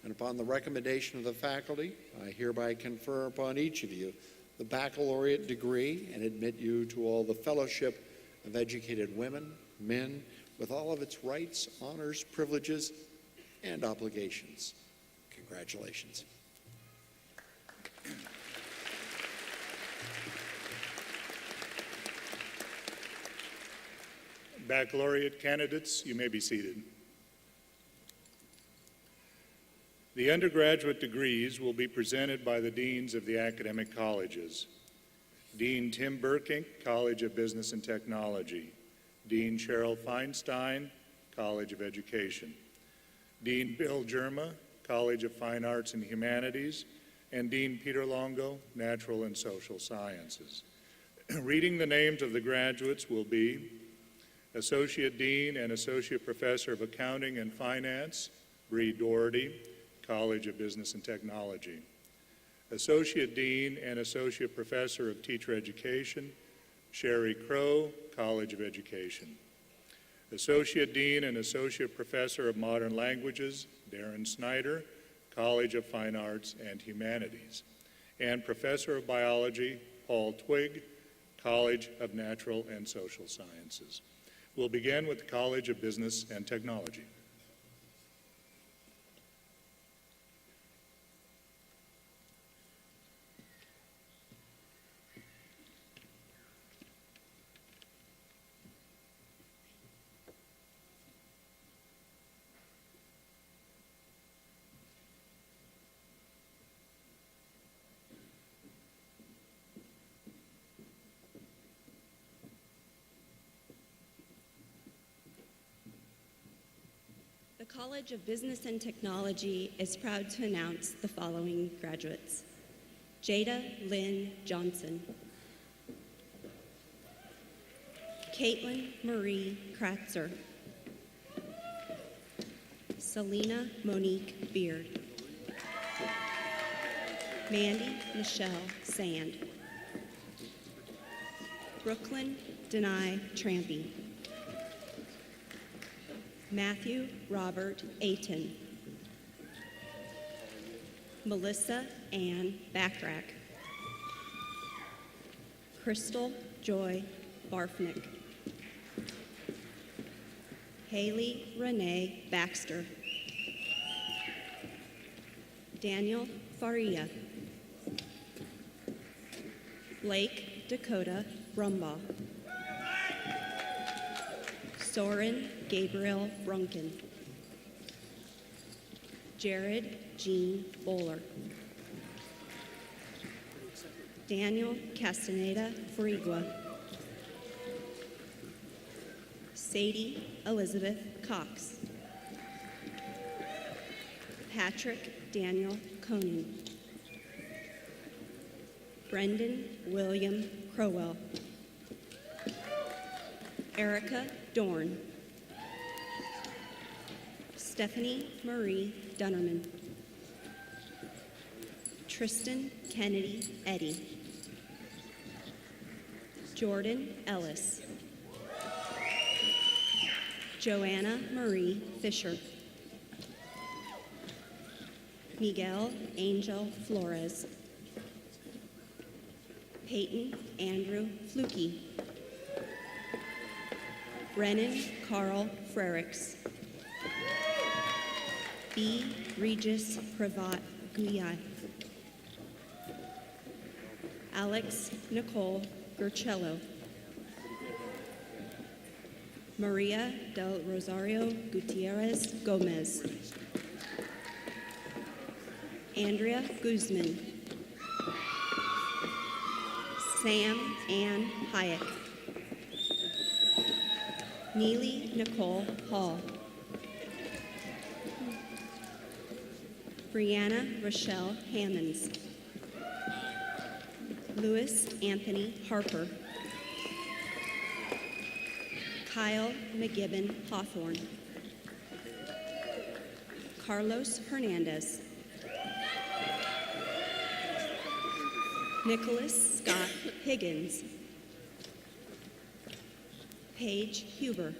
and upon the recommendation of the faculty, I hereby confer upon each of you the baccalaureate degree and admit you to all the fellowship of educated women, men, with all of its rights, honors, privileges, and obligations. Congratulations. Baccalaureate candidates, you may be seated. The undergraduate degrees will be presented by the deans of the academic colleges. Dean Tim Burkink, College of Business and Technology. Dean Cheryl Feinstein, College of Education. Dean Bill Germa, College of Fine Arts and Humanities, and Dean Peter Longo, Natural and Social Sciences. Reading the names of the graduates will be Associate Dean and Associate Professor of Accounting and Finance, Bree Doherty, College of Business and Technology. Associate Dean and Associate Professor of Teacher Education, Sherry Crow, College of Education. Associate Dean and Associate Professor of Modern Languages, Darren Snyder, College of Fine Arts and Humanities. And Professor of Biology, Paul Twigg, College of Natural and Social Sciences. We'll begin with the College of Business and Technology. The College of Business and Technology is proud to announce the following graduates. Jada Lynn Johnson. Caitlin Marie Kratzer. Selena Monique Beard. Mandy Michelle Sand. Brooklyn Denai Trampy. Matthew Robert Ayton. Melissa Ann Backrack. Crystal Joy Barfnick. Haley Renee Baxter. Daniel Faria. Blake Dakota Brumbaugh. Soren Gabriel Brunken. Jared Jean Bowler. Daniel Castaneda Frigua. Sadie Elizabeth Cox. Patrick Daniel Conan. Brendan William Crowell. Erica Dorn. Stephanie Marie Dunnerman. Tristan Kennedy Eddy. Jordan Ellis. Joanna Marie Fisher. Miguel Angel Flores. Peyton Andrew Fluke. Brennan Carl Frericks. B. Regis Pravat Guyai. Alex Nicole Gurcello. Maria del Rosario Gutierrez Gomez. Andrea Guzman. Sam Ann Hayek. Neely Nicole Hall. Brianna Rochelle Hammonds. Louis Anthony Harper. Kyle McGibbon Hawthorne. Carlos Hernandez. Nicholas Scott Higgins. Paige Huber.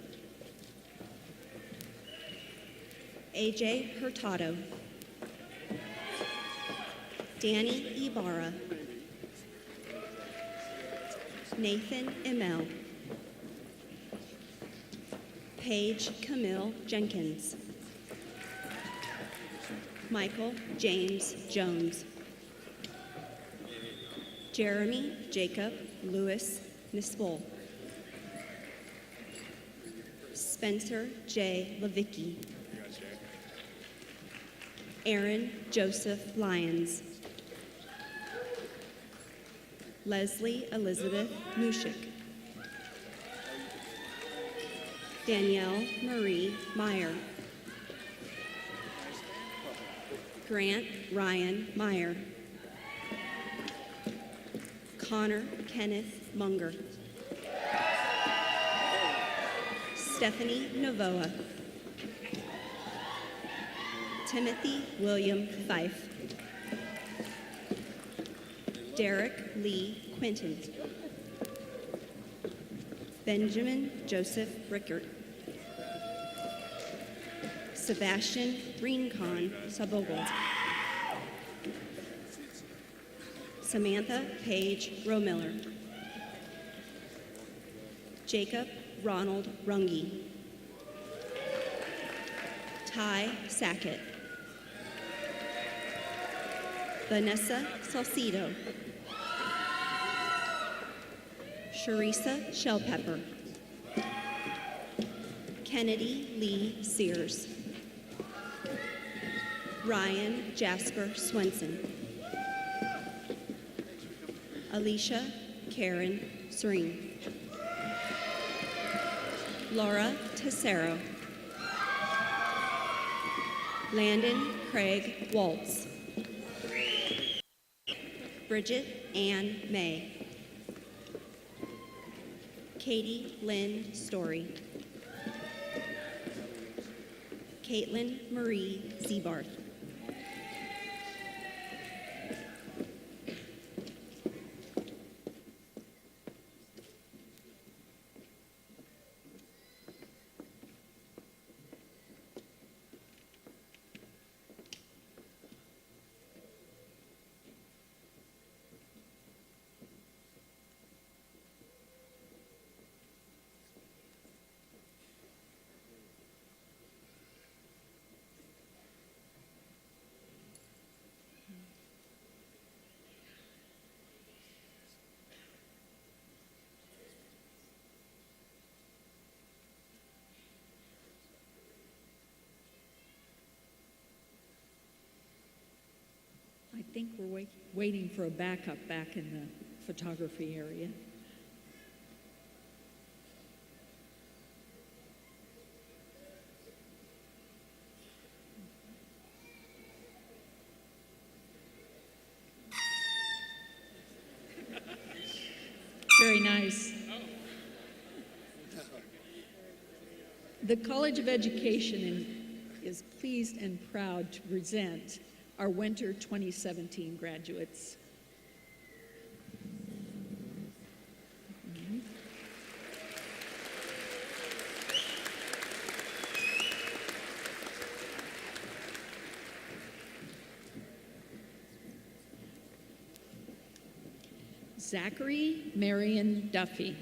AJ Hurtado. Danny Ibarra. Nathan Emel. Paige Camille Jenkins. Michael James Jones. Jeremy Jacob Lewis Nispol. Spencer J. Levicki. Aaron Joseph Lyons. Leslie Elizabeth Mushik. Danielle Marie Meyer. Grant Ryan Meyer. Connor Kenneth Munger. Stephanie Novoa. Timothy William Fife. Derek Lee Quinton. Benjamin Joseph Rickert. Sebastian Rincon Sabogal. Samantha Paige Romiller. Jacob Ronald Runge. Ty Sackett. Vanessa Salcido. Sharissa Shellpepper. Kennedy Lee Sears. Ryan Jasper Swenson. Alicia Karen Serene. Laura Tessero. Landon Craig Waltz. Bridget Ann May. Katie Lynn Story. Caitlin Marie Zebarth. I think we're waiting for a backup back in the photography area. Very nice. The College of Education is pleased and proud to present our Winter 2017 graduates. Zachary Marion Duffy.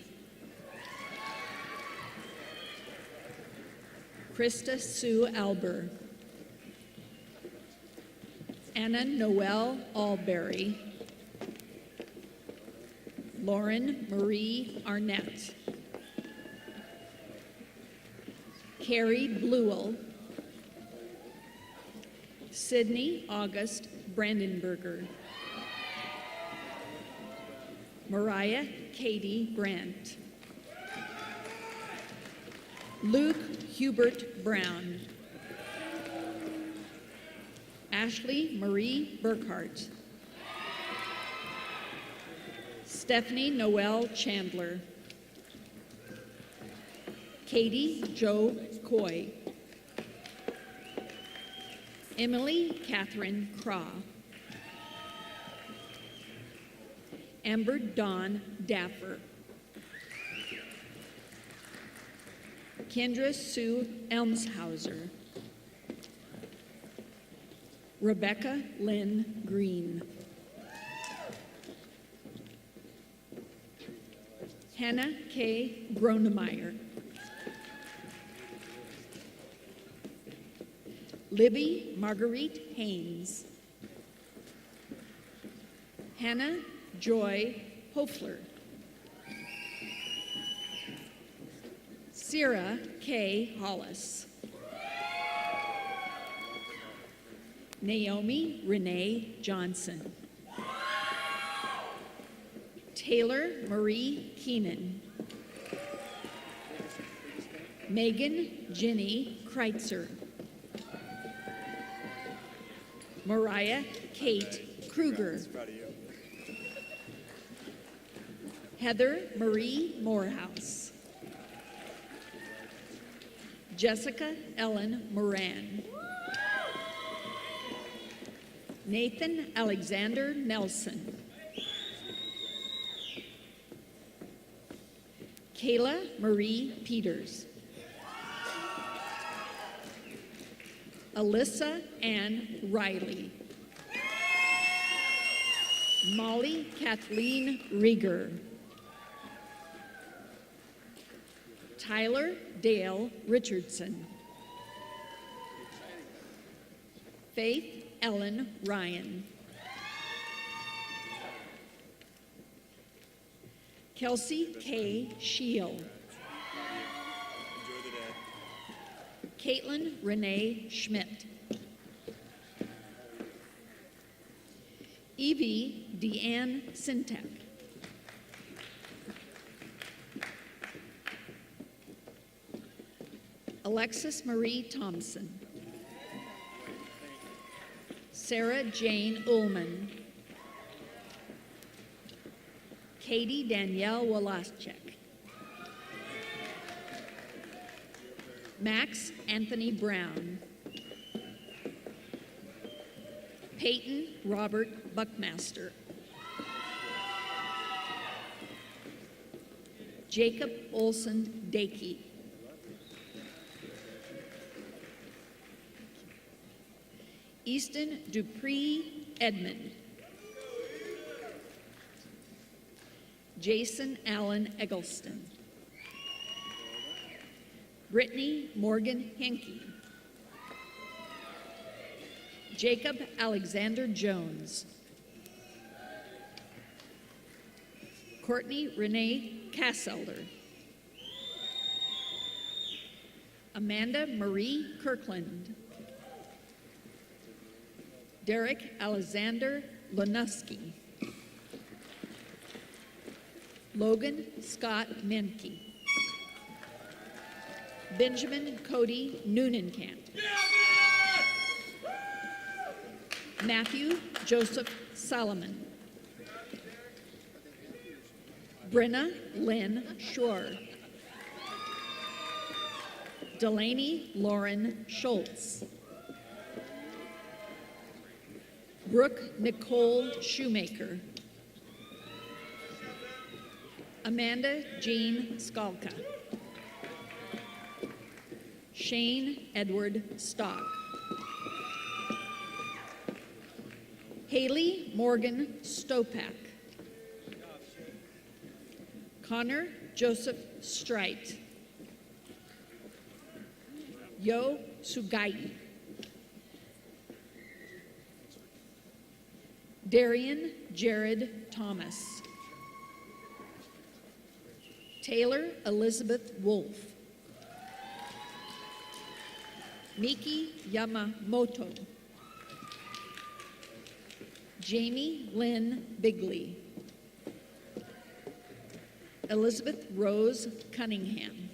Krista Sue Alber. Anna Noel Alberry. Lauren Marie Arnett. Carrie Bluell. Sydney August Brandenberger. Mariah Katie Brandt. Luke Hubert Brown. Ashley Marie Burkhart. Stephanie Noel Chandler. Katie Jo Coy. Emily Catherine Craw. Amber Dawn Daffer. Kendra Sue Elmshauser. Rebecca Lynn Green. Hannah K. Gronemeyer. Libby Marguerite Haynes. Hannah Joy Hofler. Sarah K. Hollis. Naomi Renee Johnson. Taylor Marie Keenan. Megan Jenny Kreitzer. Mariah Kate Kruger. Heather Marie Morehouse. Jessica Ellen Moran. Nathan Alexander Nelson. Kayla Marie Peters. Alyssa Ann Riley. Molly Kathleen Rieger. Tyler Dale Richardson. Faith Ellen Ryan. Kelsey K. Shield. Caitlin Renee Schmidt. Evie Deanne Sintek. Alexis Marie Thompson. Sarah Jane Ullman. Katie Danielle Wolaschek. Max Anthony Brown. Peyton Robert Buckmaster. Jacob Olson Dakey. Easton Dupree Edmond. Jason Allen Eggleston. Brittany Morgan Henke. Jacob Alexander Jones. Courtney Renee Kasselder. Amanda Marie Kirkland. Derek Alexander Lanuski. Logan Scott Menke. Benjamin Cody Noonenkamp. Matthew Joseph Solomon. Brenna Lynn Shore. Delaney Lauren Schultz. Brooke Nicole Shoemaker. Amanda Jean Skalka. Shane Edward Stock. Haley Morgan Stopak. Connor Joseph Strite. Yo Sugai. Darian Jared Thomas. Taylor Elizabeth Wolf. Miki Yamamoto. Jamie Lynn Bigley. Elizabeth Rose Cunningham.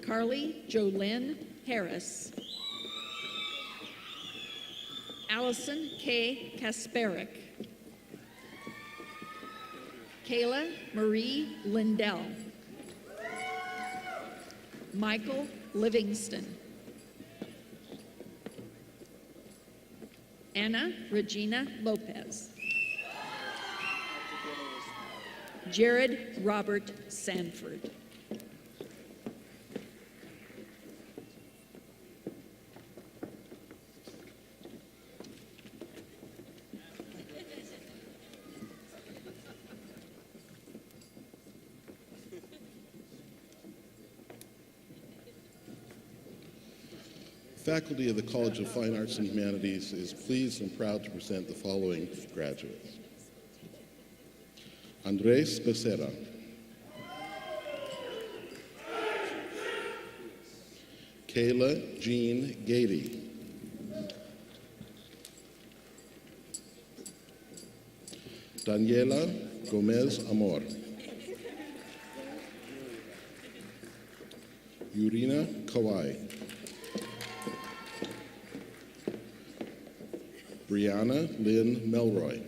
Carly Jolynn Harris. Allison K. Kasparek. Kayla Marie Lindell. Michael Livingston. Anna Regina Lopez. Jared Robert Sanford. Faculty of the College of Fine Arts and Humanities is pleased and proud to present the following graduates. Andres Becerra. Kayla Jean Gady. Daniela Gomez Amor. Yurina Kawai. Brianna Lynn Melroy.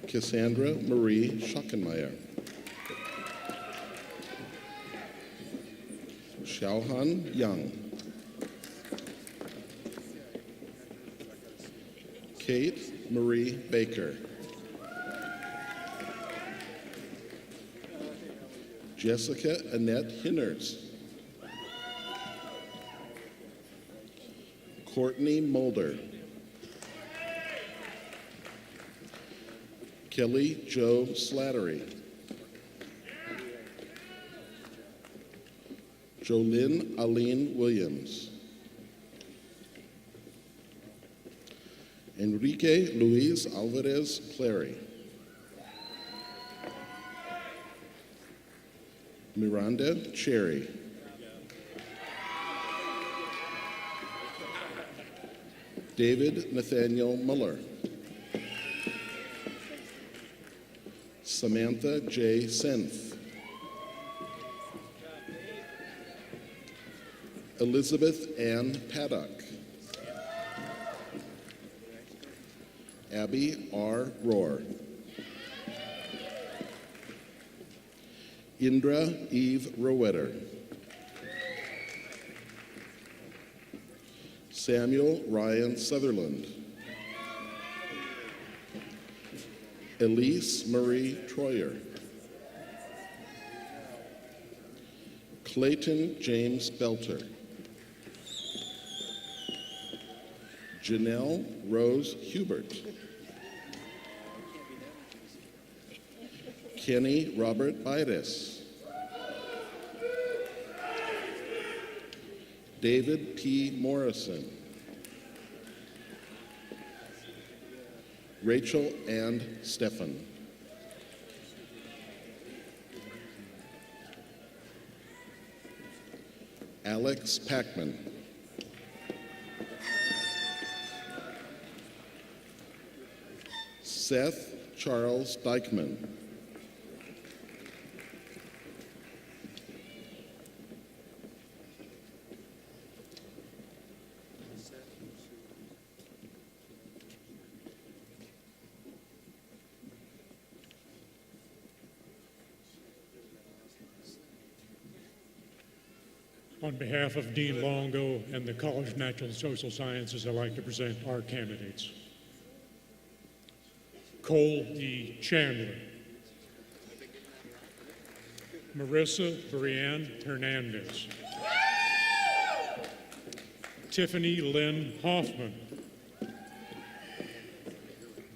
Cassandra Marie Schockenmeyer. Xiaohan Young. Kate Marie Baker. Jessica Annette Hinnerts. Courtney Mulder. Kelly Jo Slattery. Jolynn Aline Williams. Enrique Luis Alvarez Clary. Miranda Cherry. David Nathaniel Muller. Samantha J. Senf. Elizabeth Ann Paddock. Abby R. Rohr. Indra Eve Rowetter. Samuel Ryan Sutherland. Elise Marie Troyer. Clayton James Belter. Janelle Rose Hubert. Kenny Robert Bides. David P. Morrison. Rachel and Stephan. Alex Packman. Seth Charles Dykman. On behalf of Dean Longo and the College of Natural and Social Sciences, I'd like to present our candidates. Cole E. Chandler. Marissa Brianne Hernandez. Tiffany Lynn Hoffman.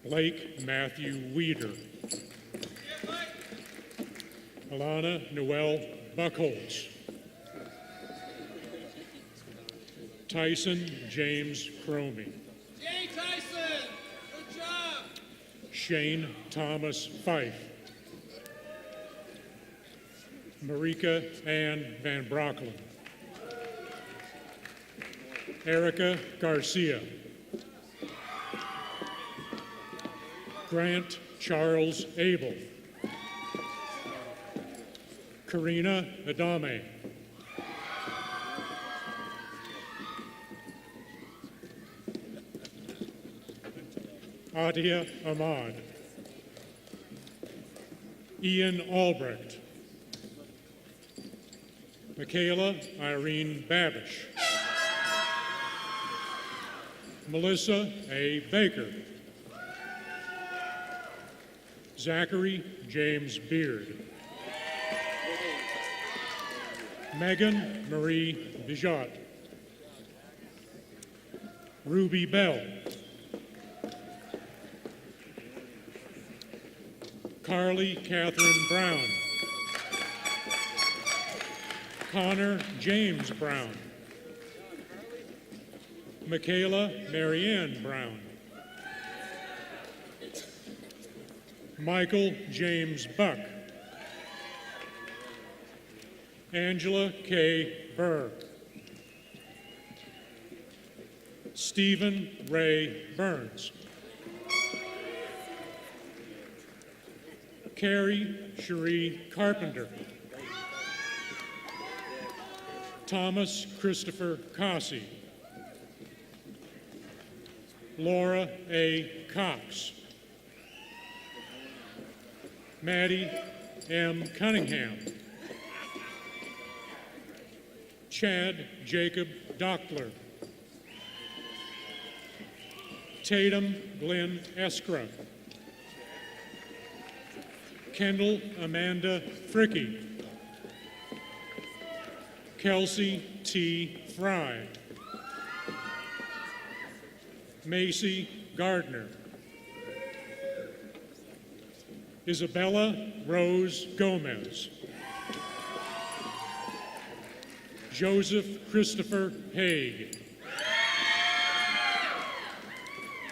Blake Matthew Weeder. Alana Noel Buckholz. Tyson James Cromie. Yay, Tyson! Good job! Shane Thomas Fife. Marika Ann Van Brocklen. Erica Garcia. Grant Charles Abel. Karina Adame. Atia Ahmad. Ian Albrecht. Michaela Irene Babish. Melissa A. Baker. Zachary James Beard. Megan Marie Bijot. Ruby Bell. Carly Catherine Brown. Connor James Brown. Michaela Marianne Brown. Michael James Buck. Angela K. Burr. Stephen Ray Burns. Carrie Cherie Carpenter. Thomas Christopher Cossey. Laura A. Cox. Maddie M. Cunningham. Chad Jacob Dockler. Tatum Glenn Eskra. Kendall Amanda Fricky. Kelsey T. Fry. Macy Gardner. Isabella Rose Gomez. Joseph Christopher Haig.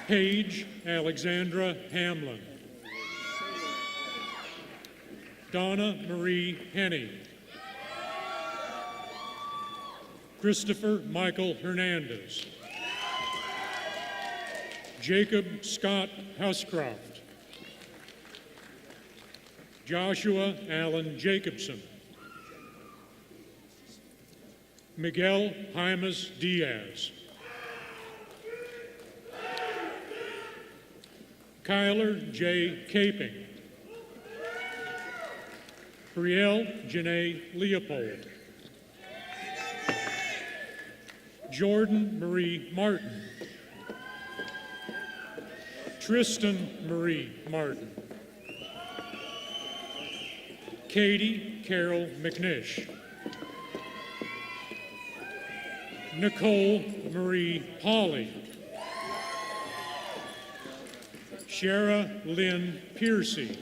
Paige Alexandra Hamlin. Donna Marie Henney. Christopher Michael Hernandez. Jacob Scott Huscroft. Joshua Allen Jacobson. Miguel Jaimes Diaz. Kyler J. Caping. Brielle Janae Leopold. Jordan Marie Martin. Tristan Marie Martin. Katie Carol McNish. Nicole Marie Hawley. Shara Lynn Piercy.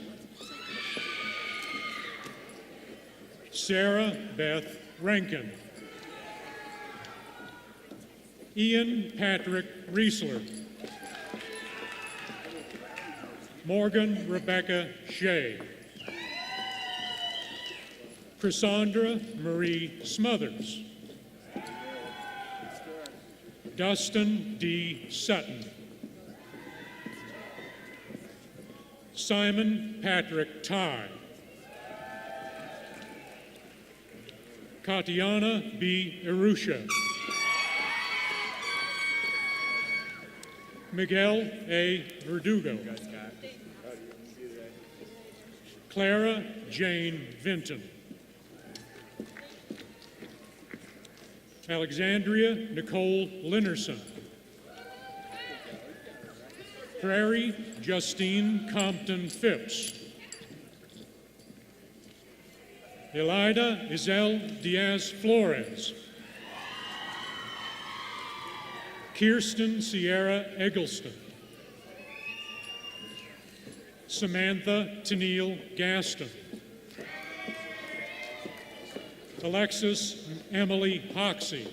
Sarah Beth Rankin. Ian Patrick Riesler. Morgan Rebecca Shea. Cassandra Marie Smothers. Dustin D. Sutton. Simon Patrick Ty. Katiana B. Arusha. Miguel A. Verdugo. Clara Jane Vinton. Alexandria Nicole Linnerson. Prairie Justine Compton Phipps. Elida Isel Diaz Flores. Kirsten Sierra Eggleston. Samantha Tennille Gaston. Alexis Emily Hoxie.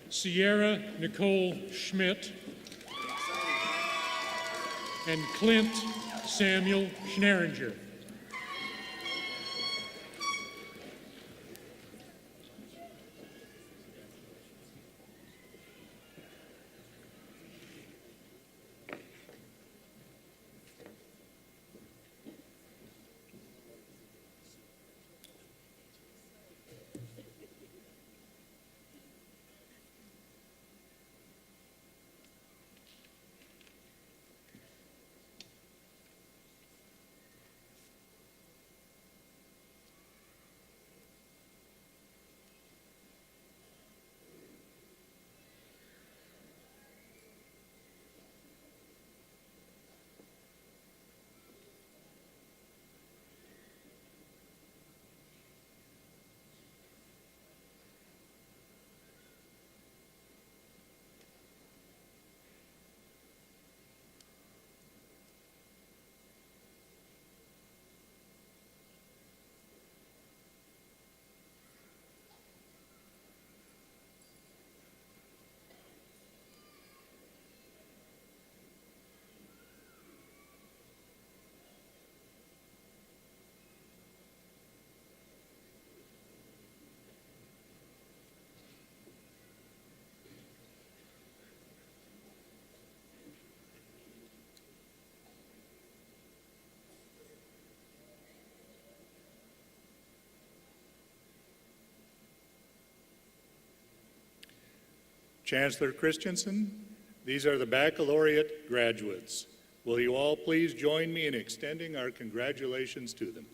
Sierra Nicole Schmidt. And Clint Samuel Schneringer. Chancellor Christensen, these are the baccalaureate graduates. Will you all please join me in extending our congratulations to them?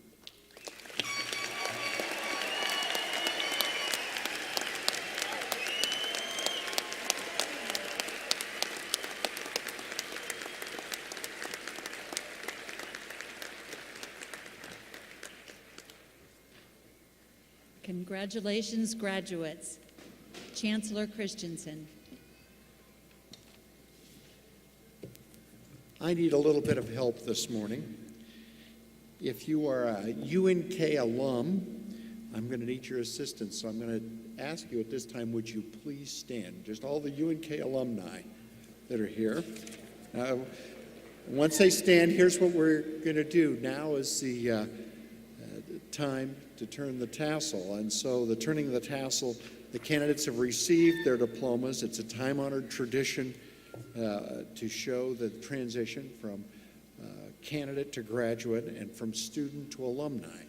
Congratulations, graduates. Chancellor Christensen. I need a little bit of help this morning. If you are a UNK alum, I'm going to need your assistance. So I'm going to ask you at this time, would you please stand? Just all the UNK alumni that are here. Once they stand, here's what we're going to do. Now is the time to turn the tassel. And so the turning of the tassel, the candidates have received their diplomas. It's a time-honored tradition to show the transition from candidate to graduate and from student to alumni.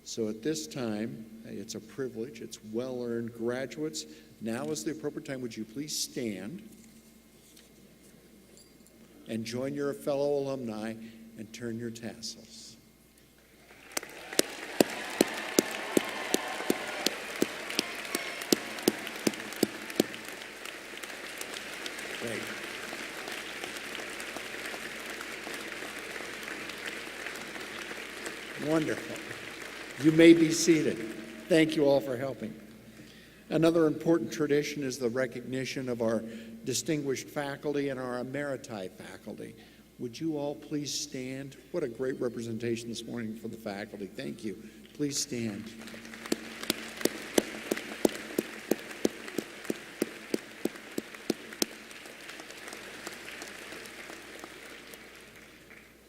So at this time, it's a privilege. It's well-earned. Graduates, now is the appropriate time. Would you please stand and join your fellow alumni and turn your tassels. Great. Wonderful. You may be seated. Thank you all for helping. Another important tradition is the recognition of our distinguished faculty and our emeriti faculty. Would you all please stand? What a great representation this morning for the faculty. Thank you. Please stand.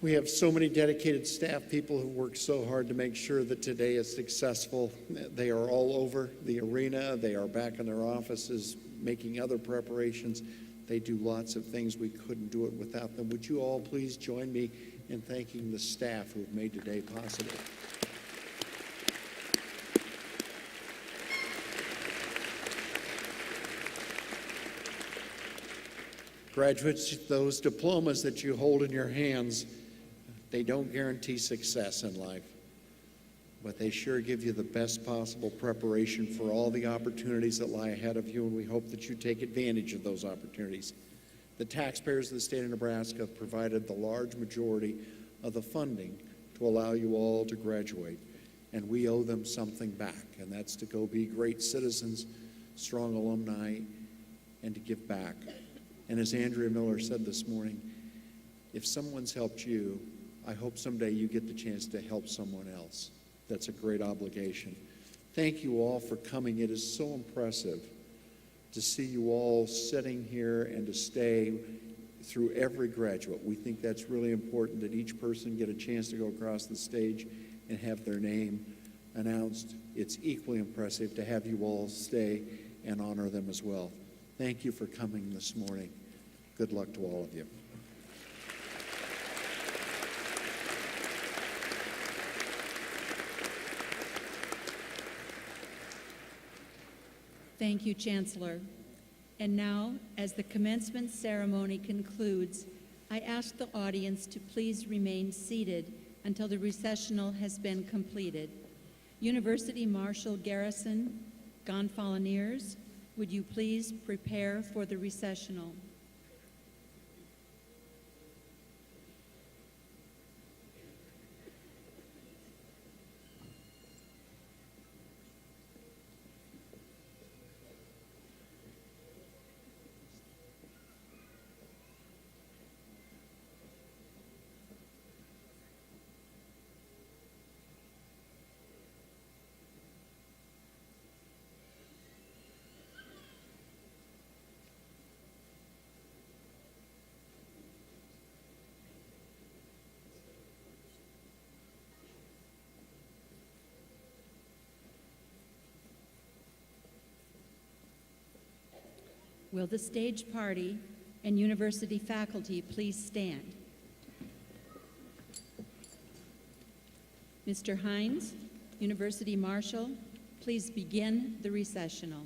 We have so many dedicated staff people who work so hard to make sure that today is successful. They are all over the arena. They are back in their offices making other preparations. They do lots of things. We couldn't do it without them. Would you all please join me in thanking the staff who have made today possible? Graduates, those diplomas that you hold in your hands, they don't guarantee success in life, but they sure give you the best possible preparation for all the opportunities that lie ahead of you, and we hope that you take advantage of those opportunities. The taxpayers of the state of Nebraska have provided the large majority of the funding to allow you all to graduate, and we owe them something back, and that's to go be great citizens, strong alumni, and to give back. And as Andrea Miller said this morning, if someone's helped you, I hope someday you get the chance to help someone else. That's a great obligation. Thank you all for coming. It is so impressive to see you all sitting here and to stay through every graduate. We think that's really important, that each person get a chance to go across the stage and have their name announced. It's equally impressive to have you all stay and honor them as well. Thank you for coming this morning. Good luck to all of you. Thank you, Chancellor. And now, as the commencement ceremony concludes, I ask the audience to please remain seated until the recessional has been completed. University Marshal Garrison, Gonfaloniers, would you please prepare for the recessional? Will the stage party and university faculty please stand? Mr. Hines, University Marshal, please begin the recessional.